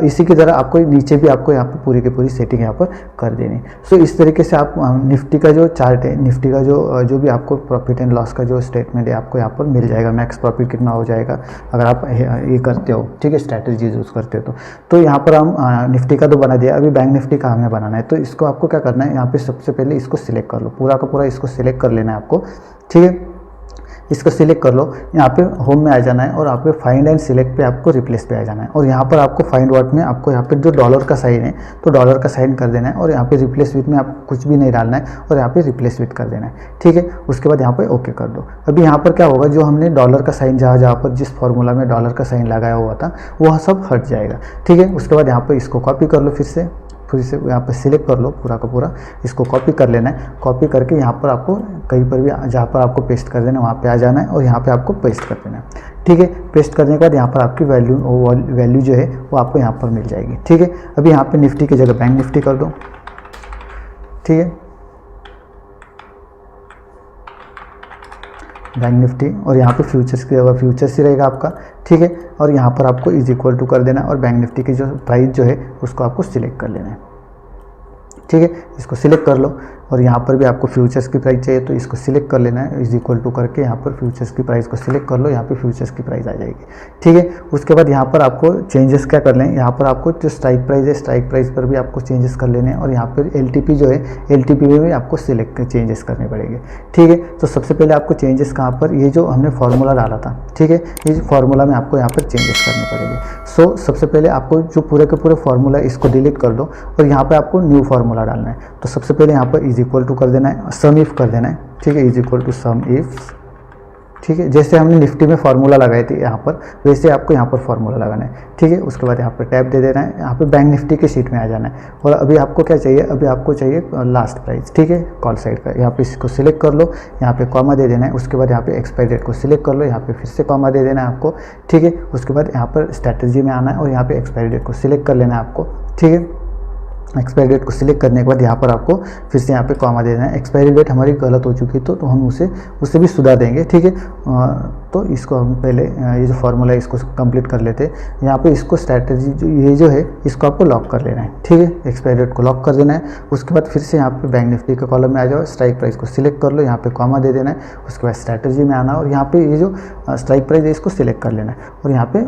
इसी की तरह आपको नीचे भी आपको यहाँ पर पूरी की पूरी सेटिंग यहाँ पर कर देनी। सो इस तरीके से आप निफ्टी का जो चार्ट है, निफ्टी का जो भी आपको प्रॉफिट एंड लॉस का जो स्टेटमेंट है आपको यहाँ पर मिल जाएगा। मैक्स प्रॉफिट कितना हो जाएगा अगर आप ये करते हो, ठीक है, स्ट्रैटेजी यूज़ करते हो तो यहाँ पर हम निफ्टी का तो बना दिया। अभी बैंक निफ्टी का हमें बनाना है, तो इसको आपको क्या करना है, यहाँ पर सबसे पहले इसको सिलेक्ट कर लो, पूरा का पूरा इसको सिलेक्ट कर लेना है आपको, ठीक है। इसको सिलेक्ट कर लो, यहाँ पे होम में आ जाना है और आपको फाइंड एंड सिलेक्ट पे आपको रिप्लेस पे आ जाना है और यहाँ पर आपको फाइंड वर्ड में आपको यहाँ पे जो डॉलर का साइन है तो डॉलर का साइन कर देना है और यहाँ पे रिप्लेस विथ में आपको कुछ भी नहीं डालना है और यहाँ पे रिप्लेस विथ कर देना है, ठीक है। उसके बाद यहाँ पे ओके कर दो। अभी यहाँ पर क्या होगा, जो हमने डॉलर का साइन जहाँ पर जिस फॉर्मूला में डॉलर का साइन लगाया हुआ था वह सब हट जाएगा, ठीक है। उसके बाद यहाँ पर इसको कॉपी कर लो, फिर से यहाँ पर सिलेक्ट कर लो पूरा का पूरा, इसको कॉपी कर लेना है। कॉपी करके यहाँ पर आपको कहीं पर भी जहाँ पर आपको पेस्ट कर देना है वहाँ पे आ जाना है और यहाँ पे आपको पेस्ट कर देना है, ठीक है। पेस्ट करने के बाद यहाँ पर आपकी वैल्यू जो है वो आपको यहाँ पर मिल जाएगी, ठीक है। अभी यहाँ पे निफ्टी की जगह बैंक निफ्टी कर दो, ठीक है, बैंक निफ्टी, और यहाँ पे फ्यूचर्स की जगह फ्यूचर्स ही रहेगा आपका, ठीक है। और यहाँ पर आपको इज इक्वल टू कर देना है और बैंक निफ्टी की जो प्राइस जो है उसको आपको सिलेक्ट कर लेना है, ठीक है, इसको सिलेक्ट कर लो और यहाँ पर भी आपको फ्यूचर्स की प्राइस चाहिए तो इसको सिलेक्ट कर लेना है, इज इक्वल टू करके यहाँ पर फ्यूचर्स की प्राइस को सिलेक्ट कर लो, यहाँ पे फ्यूचर्स की प्राइस आ जाएगी। ठीक है, उसके बाद यहाँ पर आपको चेंजेस क्या कर लें, यहाँ पर आपको जो स्ट्राइक प्राइस है स्ट्राइक प्राइस पर भी आपको चेंजेस कर लेने हैं और यहाँ पर LTP जो है LTP में भी आपको सिलेक्ट चेंजेस करने पड़ेंगे। ठीक है, तो सबसे पहले आपको चेंजेस कहाँ पर, ये जो हमने फार्मूला डाला था, ठीक है, इस फार्मूला में आपको यहाँ पर चेंजेस करने पड़ेंगे। सो सबसे पहले आपको जो पूरे के पूरे फार्मूला इसको डिलीट कर दो और यहाँ पे आपको न्यू फार्मूला डालना है। तो सबसे पहले यहाँ पर इज इक्वल टू कर देना है, सम इफ कर देना है। ठीक है, is equal to sum if. ठीक है, जैसे हमने निफ्टी में फार्मूला लगाए थे यहाँ पर, वैसे आपको यहाँ पर फार्मूला लगाना है। ठीक है, उसके बाद यहाँ पर टैब दे देना है, यहाँ पे बैंक निफ्टी के शीट में आ जाना है और अभी आपको क्या चाहिए, अभी आपको चाहिए लास्ट प्राइस। ठीक है, कॉल साइड का, यहाँ पे इसको सिलेक्ट कर लो, यहाँ पे कॉमा दे देना है, उसके बाद यहाँ पे एक्सपायरी डेट को सिलेक्ट कर लो, यहाँ पे फिर से कॉमा दे देना है आपको। ठीक है, उसके बाद यहाँ पर स्ट्रैटेजी में आना है और यहाँ पे एक्सपायरी डेट को सिलेक्ट कर लेना है आपको। ठीक है, एक्सपायरी डेट को सिलेक्ट करने के बाद यहाँ पर आपको फिर से यहाँ पे कॉमा देना है। एक्सपायरी डेट हमारी गलत हो चुकी तो हम उसे भी सुधार देंगे। ठीक है, तो इसको हम पहले ये जो फार्मूला है इसको कंप्लीट कर लेते हैं। यहाँ पे इसको स्ट्रैटेजी जो है इसको आपको लॉक कर लेना है। ठीक है, एक्सपायरी डेट को लॉक कर देना है। उसके बाद फिर से यहाँ पे बैंक निफ्टी के कॉलम में आ जाओ, स्ट्राइक प्राइस को सिलेक्ट कर लो, यहाँ पे कॉमा दे देना है। उसके बाद स्ट्रैटेजी में आना और यहाँ पे ये जो स्ट्राइक प्राइस है इसको सिलेक्ट कर लेना है और यहाँ पे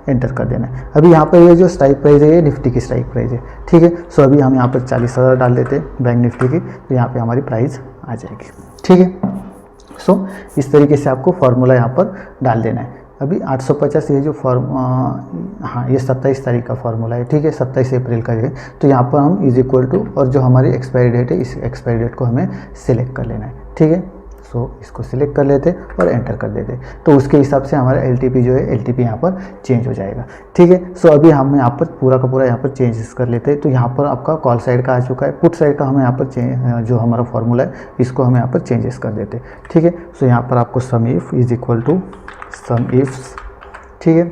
एंटर कर देना है। अभी यहाँ पर ये जो स्ट्राइक प्राइस है ये निफ्टी की स्ट्राइक प्राइस है। ठीक है, सो अभी हम यहाँ पर 40,000 डाल देते हैं बैंक निफ्टी की, तो यहाँ पे हमारी प्राइस आ जाएगी। ठीक है, सो इस तरीके से आपको फार्मूला यहाँ पर डाल देना है। अभी 850 ये जो हाँ ये 27 तारीख का फार्मूला है। ठीक है, 27 अप्रैल का है, तो यहाँ पर हम इज इक्वल टू और जो हमारी एक्सपायरी डेट है इस एक्सपायरी डेट को हमें सिलेक्ट कर लेना है। ठीक है, सो इसको सिलेक्ट कर लेते और एंटर कर देते, तो उसके हिसाब से हमारा LTP जो है LTP यहाँ पर चेंज हो जाएगा। ठीक है, सो अभी हम यहाँ पर पूरा का पूरा यहाँ पर चेंजेस कर लेते हैं। तो यहाँ पर आपका कॉल साइड का आ चुका है, पुट साइड का हमें यहाँ पर जो हमारा फार्मूला है इसको हम यहाँ पर चेंजेस कर देते हैं। ठीक है, सो यहाँ पर आपको sum if is equal to sum ifs. ठीक है,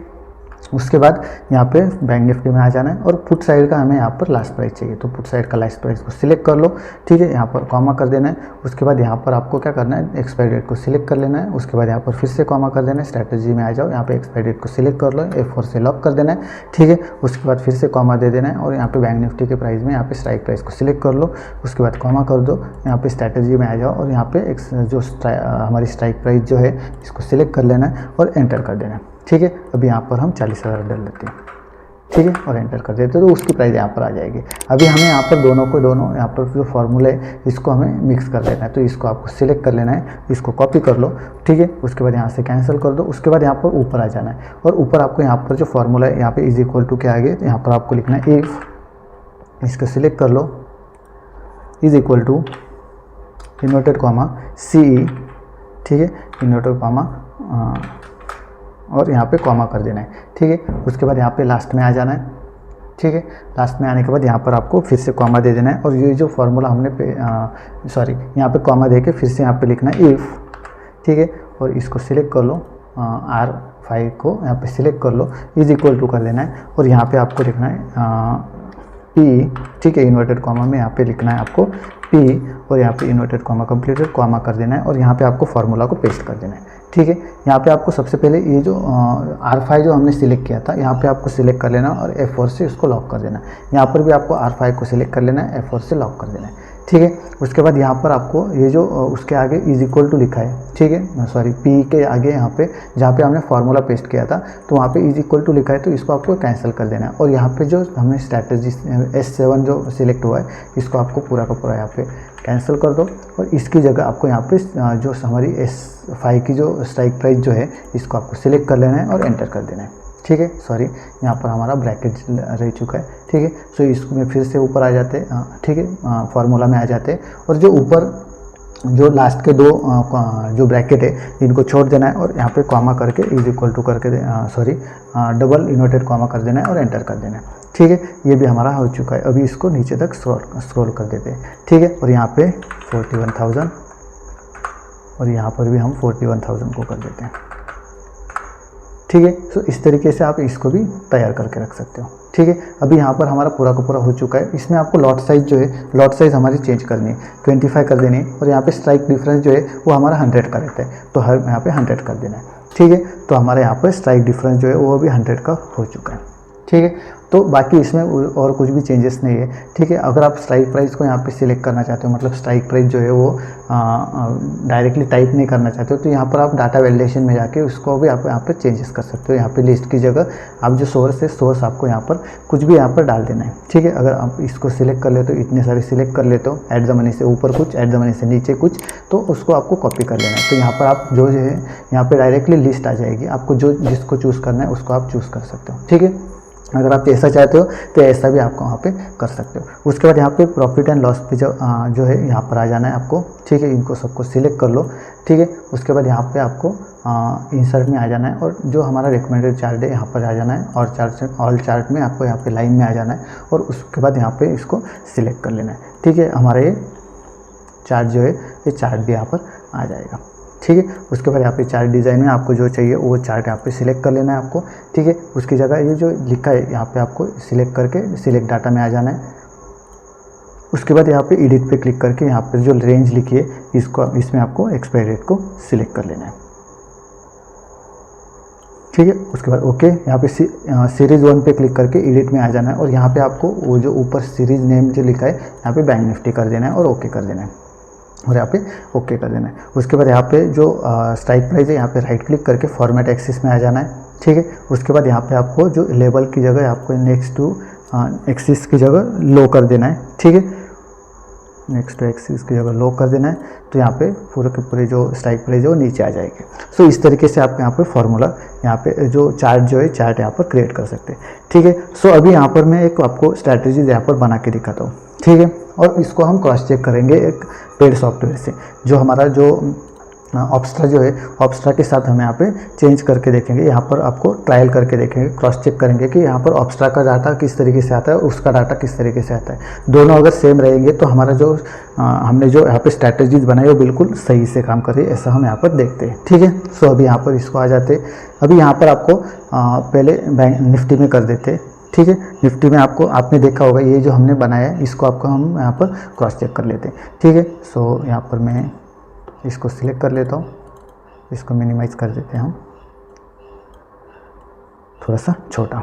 उसके बाद यहाँ पे बैंक निफ्टी में आ जाना है और पुट साइड का हमें यहाँ पर लास्ट प्राइस चाहिए, तो पुट साइड का लास्ट प्राइस को सिलेक्ट कर लो। ठीक है, यहाँ पर कॉमा कर देना है। उसके बाद यहाँ पर आपको क्या करना है, एक्सपायरी डेट को सिलेक्ट कर लेना है। उसके बाद यहाँ पर फिर से कॉमा कर देना है, स्ट्रैटेजी में आ जाओ, यहाँ पे एक्सपायरी डेट को सिलेक्ट कर लो, F4 से लॉक कर देना है। ठीक है, उसके बाद फिर से कॉमा दे देना है और यहाँ पे बैंक निफ्टी के प्राइस में यहाँ पे स्ट्राइक प्राइस को सिलेक्ट कर लो। उसके बाद कॉमा कर दो, यहाँ पे स्ट्रैटेजी में आ जाओ और यहाँ पे जो हमारी स्ट्राइक प्राइस जो है इसको सिलेक्ट कर लेना है और एंटर कर देना है। ठीक है, अभी यहाँ पर हम 40,000 डाल लेते हैं। ठीक है, और एंटर कर देते हैं, तो उसकी प्राइस यहाँ पर आ जाएगी। अभी हमें यहाँ पर दोनों यहाँ पर जो फार्मूला है इसको हमें मिक्स कर लेना है, तो इसको आपको सिलेक्ट कर लेना है, इसको कॉपी कर लो। ठीक है, उसके बाद यहाँ से कैंसिल कर दो। उसके बाद यहाँ पर ऊपर आ जाना है और ऊपर आपको यहाँ पर जो फार्मूला है यहाँ पे इज इक्वल टू क्या आगे, यहाँ पर आपको लिखना है इफ, इसको सिलेक्ट कर लो, is equal to inverted comma CE। ठीक है, इन्वर्टेड कॉमा और यहाँ पे कॉमा कर देना है। ठीक है, उसके बाद यहाँ पे लास्ट में आ जाना है। ठीक है, लास्ट में आने के बाद यहाँ पर आपको फिर से कॉमा दे देना है और ये जो फार्मूला हमने यहाँ पे कॉमा दे के फिर से यहाँ पे लिखना है इफ़। ठीक है, और इसको सिलेक्ट कर लो, R5 को यहाँ पे सिलेक्ट कर लो, इज इक्वल टू कर लेना है और यहाँ पे आपको लिखना है P। ठीक है, इन्वर्टेड कॉमा में यहाँ पे लिखना है आपको P और यहाँ पे इन्वर्टेड कॉमा कंप्लीटेड कॉमा कर देना है और यहाँ पे आपको फार्मूला को पेस्ट कर देना है। ठीक है, यहाँ पे आपको सबसे पहले ये जो R5 जो हमने सिलेक्ट किया था यहाँ पे आपको सिलेक्ट कर लेना और F4 से उसको लॉक कर देना। यहाँ पर भी आपको R5 को सिलेक्ट कर लेना है, F4 से लॉक कर देना है। ठीक है, उसके बाद यहाँ पर आपको ये जो उसके आगे इज इक्वल टू लिखा है, ठीक है, सॉरी P के आगे यहाँ पे जहाँ पे हमने फार्मूला पेस्ट किया था तो वहाँ पे इज इक्वल टू लिखा है, तो इसको आपको कैंसिल कर देना है और यहाँ पे जो हमने स्ट्रैटेजी S7 जो सिलेक्ट हुआ है इसको आपको पूरा का पूरा यहाँ पे कैंसिल कर दो और इसकी जगह आपको यहाँ पे जो हमारी S5 की जो स्ट्राइक प्राइस जो है इसको आपको सिलेक्ट कर लेना है और एंटर कर देना है। ठीक है, सॉरी यहाँ पर हमारा ब्रैकेट रह चुका है। ठीक है, सो इसमें फिर से ऊपर आ जाते हैं। ठीक है, फार्मूला में आ जाते हैं और जो ऊपर जो लास्ट के दो जो ब्रैकेट है इनको छोड़ देना है और यहाँ पे कॉमा करके इज इक्वल टू करके डबल इन्वर्टेड कॉमा कर देना है और एंटर कर देना है। ठीक है, ये भी हमारा हो चुका है। अभी इसको नीचे तक स्क्रॉल कर देते हैं। ठीक है, और यहाँ पे 41,000 और यहाँ पर भी हम 41,000 को कर देते हैं। ठीक है, सो इस तरीके से आप इसको भी तैयार करके रख सकते हो। ठीक है, अभी यहाँ पर हमारा पूरा का पूरा हो चुका है। इसमें आपको लॉट साइज जो है, लॉट साइज हमारी चेंज करनी है, 25 कर देनी है और यहाँ पे स्ट्राइक डिफरेंस जो है वो हमारा 100 का रहता है, तो हर यहाँ पे 100 कर देना है। ठीक है, तो हमारे यहाँ पर स्ट्राइक डिफरेंस जो है वो अभी 100 का हो चुका है। ठीक है। तो बाकी इसमें और कुछ भी चेंजेस नहीं है, ठीक है। अगर आप स्ट्राइक प्राइस को यहाँ पे सिलेक्ट करना चाहते हो, मतलब स्ट्राइक प्राइस जो है वो डायरेक्टली टाइप नहीं करना चाहते हो, तो यहाँ पर आप डाटा वैलिडेशन में जाके उसको भी आप यहाँ पर चेंजेस कर सकते हो। यहाँ पे लिस्ट की जगह आप जो सोर्स है, सोर्स आपको यहाँ पर कुछ भी यहाँ पर डाल देना है, ठीक है। अगर आप इसको सिलेक्ट कर लेते हो, इतने सारे सिलेक्ट कर लेते हो, ऐड द मनी से ऊपर कुछ, ऐड द मनी से नीचे कुछ, तो उसको आपको कॉपी कर लेना है। तो यहाँ पर आप जो है यहाँ पे डायरेक्टली लिस्ट आ जाएगी, आपको जो जिसको चूज़ करना है उसको आप चूज़ कर सकते हो, ठीक है। अगर आप ऐसा चाहते हो तो ऐसा भी आपको वहाँ पे कर सकते हो। उसके बाद यहाँ पे प्रॉफिट एंड लॉस पे जो है यहाँ पर आ जाना है आपको, ठीक है। इनको सबको सिलेक्ट कर लो, ठीक है। उसके बाद यहाँ पे आपको इंसर्ट में आ जाना है और जो हमारा रिकमेंडेड चार्ट है यहाँ पर आ जाना है, और ऑल चार्ट में आपको यहाँ पे लाइन में आ जाना है और उसके बाद यहाँ पे इसको सिलेक्ट कर लेना है, ठीक है। हमारा ये चार्ट जो है ये चार्ट भी यहाँ पर आ जाएगा, ठीक है। उसके बाद यहाँ पे चार्ट डिज़ाइन में आपको जो चाहिए वो चार्ट यहाँ पे सिलेक्ट कर लेना है आपको, ठीक है। उसकी जगह ये जो लिखा है यहाँ पे आपको सिलेक्ट करके सिलेक्ट डाटा में आ जाना है। उसके बाद यहाँ पे एडिट पे क्लिक करके यहाँ पे जो रेंज लिखी है इसमें आपको एक्सपायरी डेट को सिलेक्ट कर लेना है, ठीक है। उसके बाद ओके, यहाँ पे सीरीज़ 1 पे क्लिक करके एडिट में आ जाना है और यहाँ पे आपको वो जो ऊपर सीरीज़ नेम जो लिखा है यहाँ पे बैंक निफ्टी कर देना है और ओके कर देना है, और यहाँ पे ओके कर देना है। उसके बाद यहाँ पे जो स्ट्राइक प्राइस है यहाँ पे राइट क्लिक करके फॉर्मेट एक्सिस में आ जाना है, ठीक है। उसके बाद यहाँ पे आपको जो लेबल की जगह आपको नेक्स्ट टू एक्सिस की जगह लो कर देना है, ठीक है। नेक्स्ट टू एक्सिस की जगह लो कर देना है, तो यहाँ पे पूरे के पूरे जो स्ट्राइक प्राइस है वो नीचे आ जाएंगे। सो इस तरीके से आप यहाँ पे फॉर्मूला यहाँ पे जो चार्ट जो है चार्ट यहाँ पर क्रिएट कर सकते हैं, ठीक है। सो अभी यहाँ पर मैं एक आपको स्ट्रैटेजी यहाँ पर बना के दिखाता हूँ, ठीक है। और इसको हम क्रॉस चेक करेंगे एक पेड सॉफ्टवेयर से, जो हमारा जो ऑप्स्ट्रा जो है ऑप्स्ट्रा के साथ हम यहाँ पे चेंज करके देखेंगे। यहाँ पर आपको ट्रायल करके देखेंगे, क्रॉस चेक करेंगे कि यहाँ पर ऑप्स्ट्रा का डाटा किस तरीके से आता है और उसका डाटा किस तरीके से आता है। दोनों अगर सेम रहेंगे तो हमारा जो हमने जो यहाँ पे स्ट्रैटेजीज बनाई वो बिल्कुल सही से काम कर रही है, ऐसा हम यहाँ पर देखते हैं, ठीक है। सो अभी यहाँ पर इसको आ जाते हैं। अभी यहाँ पर आपको पहले बैंक निफ्टी में कर देते हैं, ठीक है। निफ्टी में आपने देखा होगा ये जो हमने बनाया है इसको आपको हम यहाँ पर क्रॉस चेक कर लेते हैं, ठीक है। सो यहाँ पर मैं इसको सिलेक्ट कर लेता हूँ, इसको मिनिमाइज कर देते हैं हम थोड़ा सा छोटा।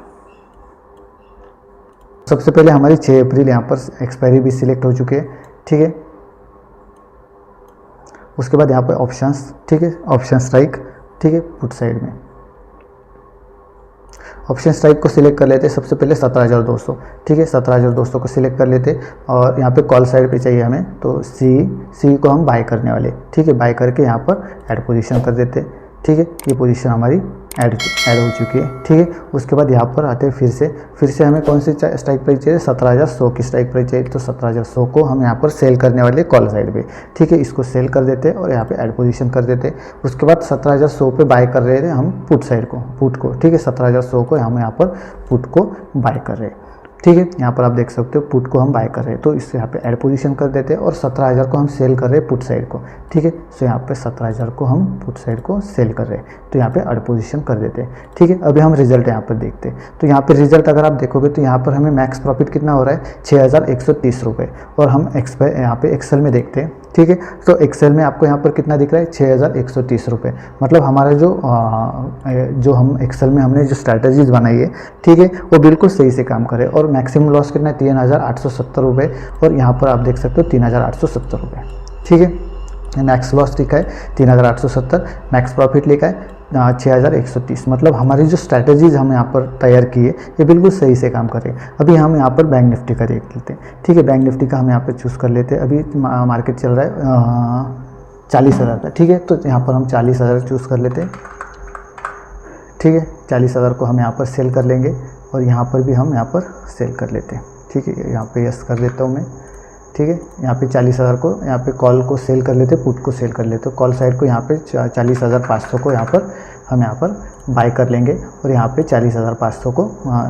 सबसे पहले हमारी 6 अप्रैल यहाँ पर एक्सपायरी भी सिलेक्ट हो चुकी है, ठीक है। उसके बाद यहाँ पर ऑप्शंस, ठीक है, ऑप्शन स्ट्राइक, ठीक है, पुट साइड में ऑप्शन स्ट्राइक को सिलेक्ट कर लेते हैं। सबसे पहले 17,200, ठीक है, 17,200 को सिलेक्ट कर लेते और यहाँ पे कॉल साइड पे चाहिए हमें, तो सी को हम बाय करने वाले, ठीक है। बाय करके यहाँ पर ऐड पोजीशन कर देते, ठीक है। ये पोजीशन हमारी ऐड हो चुकी है, ठीक है। उसके बाद यहाँ पर आते हैं फिर से हमें कौन सी स्ट्राइक प्राइस चाहिए, 17,100 की स्ट्राइक प्राइस चाहिए, तो 17,100 को हम यहाँ पर सेल करने वाले कॉल साइड पे, ठीक है। इसको सेल कर देते और यहाँ पे ऐड पोजीशन कर देते। उसके बाद 17,100 पे बाय कर रहे थे हम पुट साइड को, पुट को, ठीक है। 17,100 को हम यहाँ पर पुट को बाय कर रहे हैं, ठीक है। यहाँ पर आप देख सकते हो पुट को हम बाय कर रहे हैं, तो इससे यहाँ पे ऐड पोजीशन कर देते हैं और 17,000 को हम सेल कर रहे हैं पुट साइड को, ठीक है। सो यहाँ पे 17,000 को हम पुट साइड को सेल कर रहे हैं, तो यहाँ पे ऐड पोजीशन कर देते हैं, ठीक है। अभी हम रिजल्ट यहाँ पर देखते हैं, तो यहाँ पे रिजल्ट अगर आप देखोगे तो यहाँ पर हमें मैक्स प्रॉफिट कितना हो रहा है, 6,130 रुपये। और हम यहाँ पे एक्सेल में देखते हैं, ठीक है। तो एक्सेल में आपको यहाँ पर कितना दिख रहा है, 6,130 रुपये। मतलब हमारा जो हम एक्सेल में हमने जो स्ट्रैटेजीज बनाई है, ठीक है, वो बिल्कुल सही से काम करे। और मैक्सिमम लॉस कितना है, 3,870 रुपये, और यहाँ पर आप देख सकते हो 3,870 रुपये, ठीक है। मैक्स लॉस लिखा है 3,870, मैक्स प्रॉफिट लिखा है 6,130। मतलब हमारी जो स्ट्रैटेजीज हम यहाँ पर तैयार की है ये बिल्कुल सही से काम कर रही है। अभी हम यहाँ पर बैंक निफ्टी का देख लेते हैं, ठीक है। बैंक निफ्टी का हम यहाँ पर चूज़ कर लेते हैं। अभी मार्केट चल रहा है 40,000 का, ठीक है। तो यहाँ पर हम 40,000 चूज़ कर लेते हैं, ठीक है। 40,000 को हम यहाँ पर सेल कर लेंगे और यहाँ पर भी हम यहाँ पर सेल कर लेते हैं, ठीक है। यहाँ पे यस कर देता हूँ मैं, ठीक है। यहाँ पे 40,000 को यहाँ पे कॉल को सेल कर लेते, पुट को सेल कर लेते। कॉल साइड को यहाँ पे 40,500 को यहाँ पर हम यहाँ पर बाय कर लेंगे और यहाँ पे 40,500 को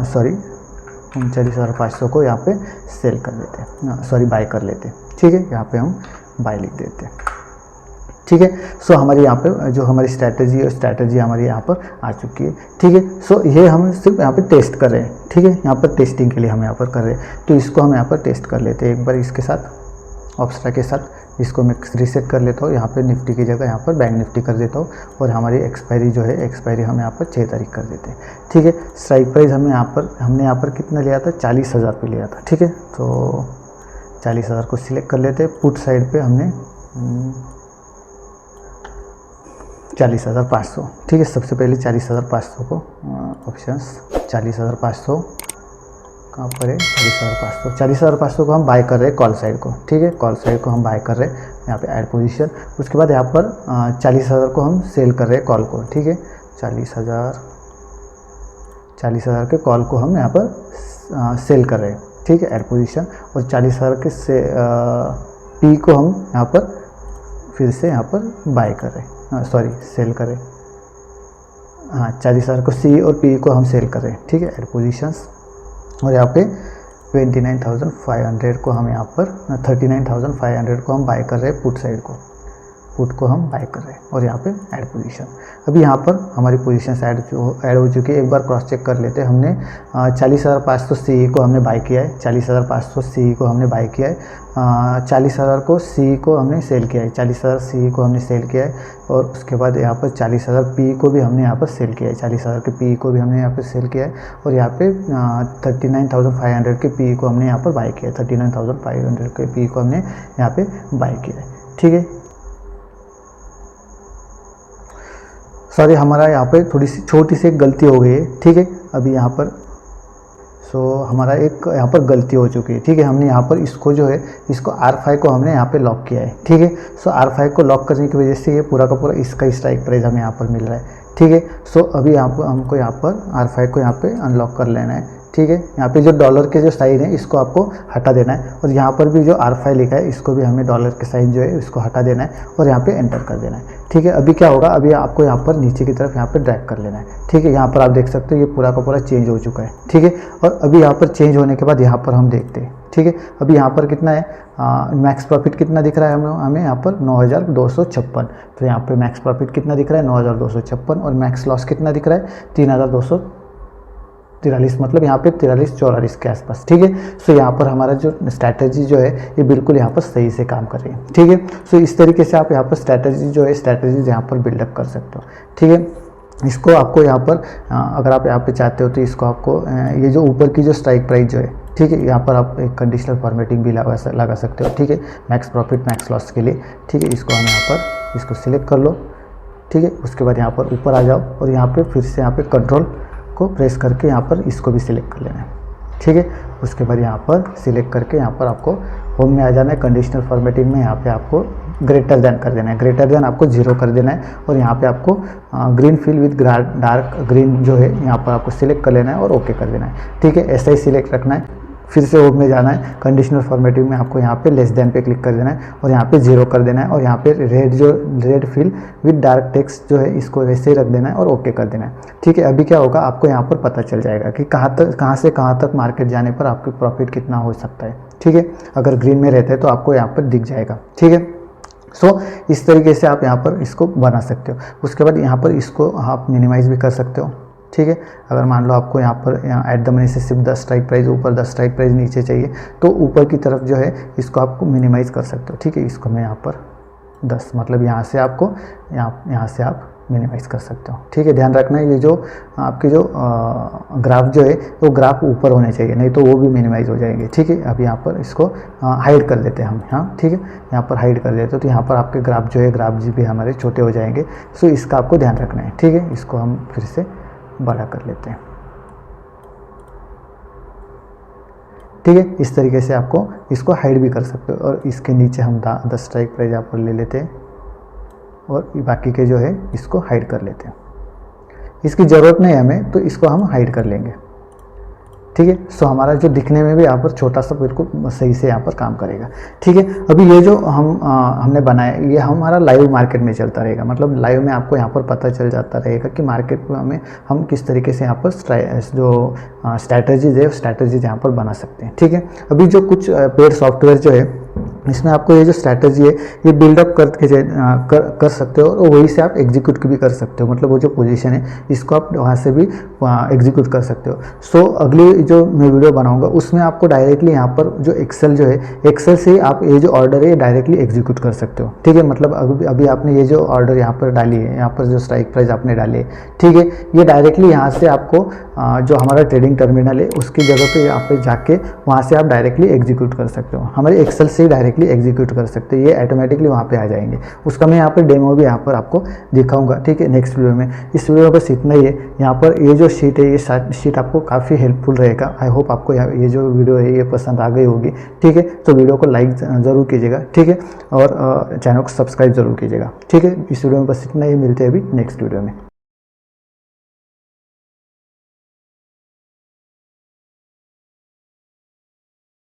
40,500 को यहाँ पे सेल कर लेते हैं, बाय कर लेते, ठीक है। यहाँ पे हम बाय लिख देते हैं, ठीक है। सो हमारी यहाँ पे जो हमारी स्ट्रैटेजी हमारी यहाँ पर आ चुकी है, ठीक है। सो ये हम सिर्फ यहाँ पे टेस्ट कर रहे हैं, ठीक है। यहाँ पर टेस्टिंग के लिए हम यहाँ पर कर रहे हैं, तो इसको हम यहाँ पर टेस्ट कर लेते हैं एक बार इसके साथ, ऑप्स्ट्रा के साथ, इसको मैं रीसेट कर लेता हूँ, यहाँ पे निफ्टी की जगह यहाँ पर बैंक निफ्टी कर देता हूँ और हमारी एक्सपायरी जो है एक्सपायरी हम यहाँ पर 6 तारीख कर देते हैं। ठीक है, स्ट्राइक प्राइस हमने यहाँ पर कितना लिया था, 40,000 पे लिया था। ठीक है, तो 40,000 को सिलेक्ट कर लेते हैं। पुट साइड पे हमने 40,500। ठीक है, सबसे पहले 40,500 को ऑप्शंस 40,500 कहाँ पर है, 40,500 को हम बाय कर रहे हैं कॉल साइड को। ठीक है, कॉल साइड को हम बाय कर रहे हैं, यहाँ पे ऐड पोजीशन। उसके बाद यहाँ पर 40,000 को हम सेल कर रहे हैं कॉल को। ठीक है, 40,000 के कॉल को हम यहाँ पर सेल कर रहे हैं। ठीक है, ऐड पोजीशन। और 40,000 के पी को हम यहाँ पर फिर से यहाँ पर बाय कर रहे हैं, सॉरी सेल कर रहे हैं। हाँ, 40,000 को सी और पी को हम सेल कर रहे हैं। ठीक है, ऐड पोजीशंस। और यहाँ पे 29,500 को हम यहाँ पर 39,500 को हम बाय कर रहे हैं पुट साइड को, पुट को हम बाय कर रहे हैं और यहाँ पे ऐड पोजीशन। अभी यहाँ पर हमारी पोजीशन ऐड हो चुकी है। एक बार क्रॉस चेक कर लेते हैं। हमने 40,500 सी को हमने बाय किया है, 40,500 सी को हमने बाय किया है, 40,000 को सी को हमने सेल किया है, 40,000 सी को हमने सेल किया है। और उसके बाद यहाँ पर 40,000 पी को भी हमने यहाँ पर सेल किया है, 40,000 के पी को भी हमने यहाँ पर सेल किया है। और यहाँ पे 39,500 के पी को हमने यहाँ पर बाय किया है, 39,500 के पी को हमने यहाँ पे बाय किया है। ठीक है, सॉरी हमारा यहाँ पे थोड़ी सी छोटी सी एक गलती हो गई है। ठीक है, अभी यहाँ पर हमारा एक यहाँ पर गलती हो चुकी है। ठीक है, हमने यहाँ पर इसको जो है इसको R5 को हमने यहाँ पे लॉक किया है। ठीक है, R5 को लॉक करने की वजह से ये पूरा का पूरा इसका स्ट्राइक प्राइस हमें यहाँ पर मिल रहा है। ठीक है, अभी हमको यहाँ पर R5 को यहाँ पे अनलॉक कर लेना है। ठीक है, यहाँ पे जो डॉलर के जो साइन है इसको आपको हटा देना है और यहाँ पर भी जो R5 लिखा है इसको भी हमें डॉलर के साइन जो है इसको हटा देना है और यहाँ पे एंटर कर देना है। ठीक है, अभी क्या होगा, अभी आपको यहाँ पर नीचे की तरफ यहाँ पे ड्रैग कर लेना है। ठीक है, यहाँ पर आप देख सकते हो ये पूरा का पूरा चेंज हो चुका है। ठीक है, और अभी यहाँ पर चेंज होने के बाद यहाँ पर हम देखते हैं। ठीक है, अभी यहाँ पर कितना है, मैक्स प्रॉफिट कितना दिख रहा है हमें यहाँ पर 9,256। तो यहाँ पे मैक्स प्रॉफिट कितना दिख रहा है 9,256 और मैक्स लॉस कितना दिख रहा है 3,243, मतलब यहाँ पे 43-44 के आसपास। ठीक है, यहाँ पर हमारा जो स्ट्रैटेजी जो है ये बिल्कुल यहाँ पर सही से काम कर रही है। ठीक है, इस तरीके से आप यहाँ पर स्ट्रैटेजी यहाँ पर बिल्डअप कर सकते हो। ठीक है, इसको आपको यहाँ पर अगर आप यहाँ पे चाहते हो तो इसको आपको ये जो ऊपर की जो स्ट्राइक प्राइस जो है, ठीक है, यहाँ पर आप एक कंडीशनल फॉर्मेटिंग भी लगा सकते हो। ठीक है, मैक्स प्रॉफिट मैक्स लॉस के लिए। ठीक है, इसको हम यहाँ पर इसको सिलेक्ट कर लो। ठीक है, उसके बाद यहाँ पर ऊपर आ जाओ और यहाँ पे फिर से यहाँ पे कंट्रोल को प्रेस करके यहाँ पर इसको भी सिलेक्ट कर लेना है। ठीक है, उसके बाद यहाँ पर सिलेक्ट करके यहाँ पर आपको होम में आ जाना है। कंडीशनल फॉर्मेटिंग में यहाँ पे आपको ग्रेटर देन कर देना है, ग्रेटर देन आपको 0 कर देना है और यहाँ पे आपको green fill with dark green जो है यहाँ पर आपको सिलेक्ट कर लेना है और ओके कर देना है। ठीक है, ऐसा ही सिलेक्ट रखना है। फिर से होम में जाना है, कंडीशनल फॉर्मेटिंग में आपको यहाँ पे लेस देन पे क्लिक कर देना है और यहाँ पे 0 कर देना है और यहाँ पे red fill with dark text जो है इसको वैसे ही रख देना है और ओके कर देना है। ठीक है, अभी क्या होगा, आपको यहाँ पर पता चल जाएगा कि कहाँ से कहाँ तक मार्केट जाने पर आपकी प्रॉफिट कितना हो सकता है। ठीक है, अगर ग्रीन में रहते हैं तो आपको यहाँ पर दिख जाएगा। ठीक है, इस तरीके से आप यहाँ पर इसको बना सकते हो। उसके बाद यहाँ पर इसको आप मिनिमाइज़ भी कर सकते हो। ठीक है, अगर मान लो आपको यहाँ पर ऐट द मनी से सिर्फ 10 स्ट्राइक प्राइस ऊपर 10 स्ट्राइक प्राइस नीचे चाहिए तो ऊपर की तरफ जो है इसको आपको मिनिमाइज़ कर सकते हो। ठीक है, इसको मैं यहाँ पर 10 मतलब यहाँ से आपको यहाँ से आप मिनिमाइज़ कर सकते हो। ठीक है, ध्यान रखना है ये जो आपके जो ग्राफ जो है वो ग्राफ ऊपर होने चाहिए, नहीं तो वो भी मिनिमाइज़ हो जाएंगे। ठीक है, अब यहाँ पर इसको हाइड कर देते हैं हम। हाँ, ठीक है, यहाँ पर हाइड कर देते हो तो यहाँ पर आपके ग्राफ जो है ग्राफ जी भी हमारे छोटे हो जाएंगे। इसका आपको ध्यान रखना है। ठीक है, इसको हम फिर से बड़ा कर लेते हैं। ठीक है, इस तरीके से आपको इसको हाइड भी कर सकते हो और इसके नीचे हम 10 स्ट्राइक प्राइस यहाँ पर ले लेते हैं और बाकी के जो है इसको हाइड कर लेते हैं। इसकी ज़रूरत नहीं है हमें तो इसको हम हाइड कर लेंगे। ठीक है, हमारा जो दिखने में भी यहाँ पर छोटा सा बिल्कुल सही से यहाँ पर काम करेगा। ठीक है, अभी ये जो हमने बनाया ये हमारा लाइव मार्केट में चलता रहेगा, मतलब लाइव में आपको यहाँ पर पता चल जाता रहेगा कि मार्केट में हम किस तरीके से यहाँ पर जो स्ट्रैटेजीज है स्ट्रैटेजीज यहाँ पर बना सकते हैं। ठीक है, अभी जो कुछ पेड सॉफ्टवेयर जो है इसमें आपको ये जो स्ट्रैटेजी है ये बिल्डअप कर सकते हो और वहीं से आप एग्जीक्यूट भी कर सकते हो, मतलब वो जो पोजीशन है इसको आप वहाँ से भी एग्जीक्यूट कर सकते हो। सो अगली जो मैं वीडियो बनाऊंगा उसमें आपको डायरेक्टली यहाँ पर जो एक्सेल जो है, एक्सेल से आप ये जो ऑर्डर है ये डायरेक्टली एग्जीक्यूट कर सकते हो, ठीक है। मतलब अभी आपने ये जो ऑर्डर यहाँ पर डाली है, यहाँ पर जो स्ट्राइक प्राइस आपने डाली है, ठीक है, ये डायरेक्टली यहाँ से आपको जो हमारा ट्रेडिंग टर्मिनल है उसकी जगह पे यहाँ पे जाके वहाँ से आप डायरेक्टली एग्जीक्यूट कर सकते हो, हमारे एक्सेल से ही डायरेक्टली एग्जीक्यूट कर सकते हो, ये ऑटोमेटिकली वहाँ पे आ जाएंगे। उसका मैं यहाँ पर डेमो भी यहाँ पर आपको दिखाऊंगा, ठीक है, नेक्स्ट वीडियो में। इस वीडियो में बस इतना ही है। यहाँ पर ये जो शीट है, ये शीट आपको काफ़ी हेल्पफुल रहेगा। आई होप आपको ये जो वीडियो है ये पसंद आ गई होगी, ठीक है। तो वीडियो को लाइक ज़रूर कीजिएगा, ठीक है, और चैनल को सब्सक्राइब जरूर कीजिएगा, ठीक है। इस वीडियो में बस इतना ही, मिलते हैं अभी नेक्स्ट वीडियो में।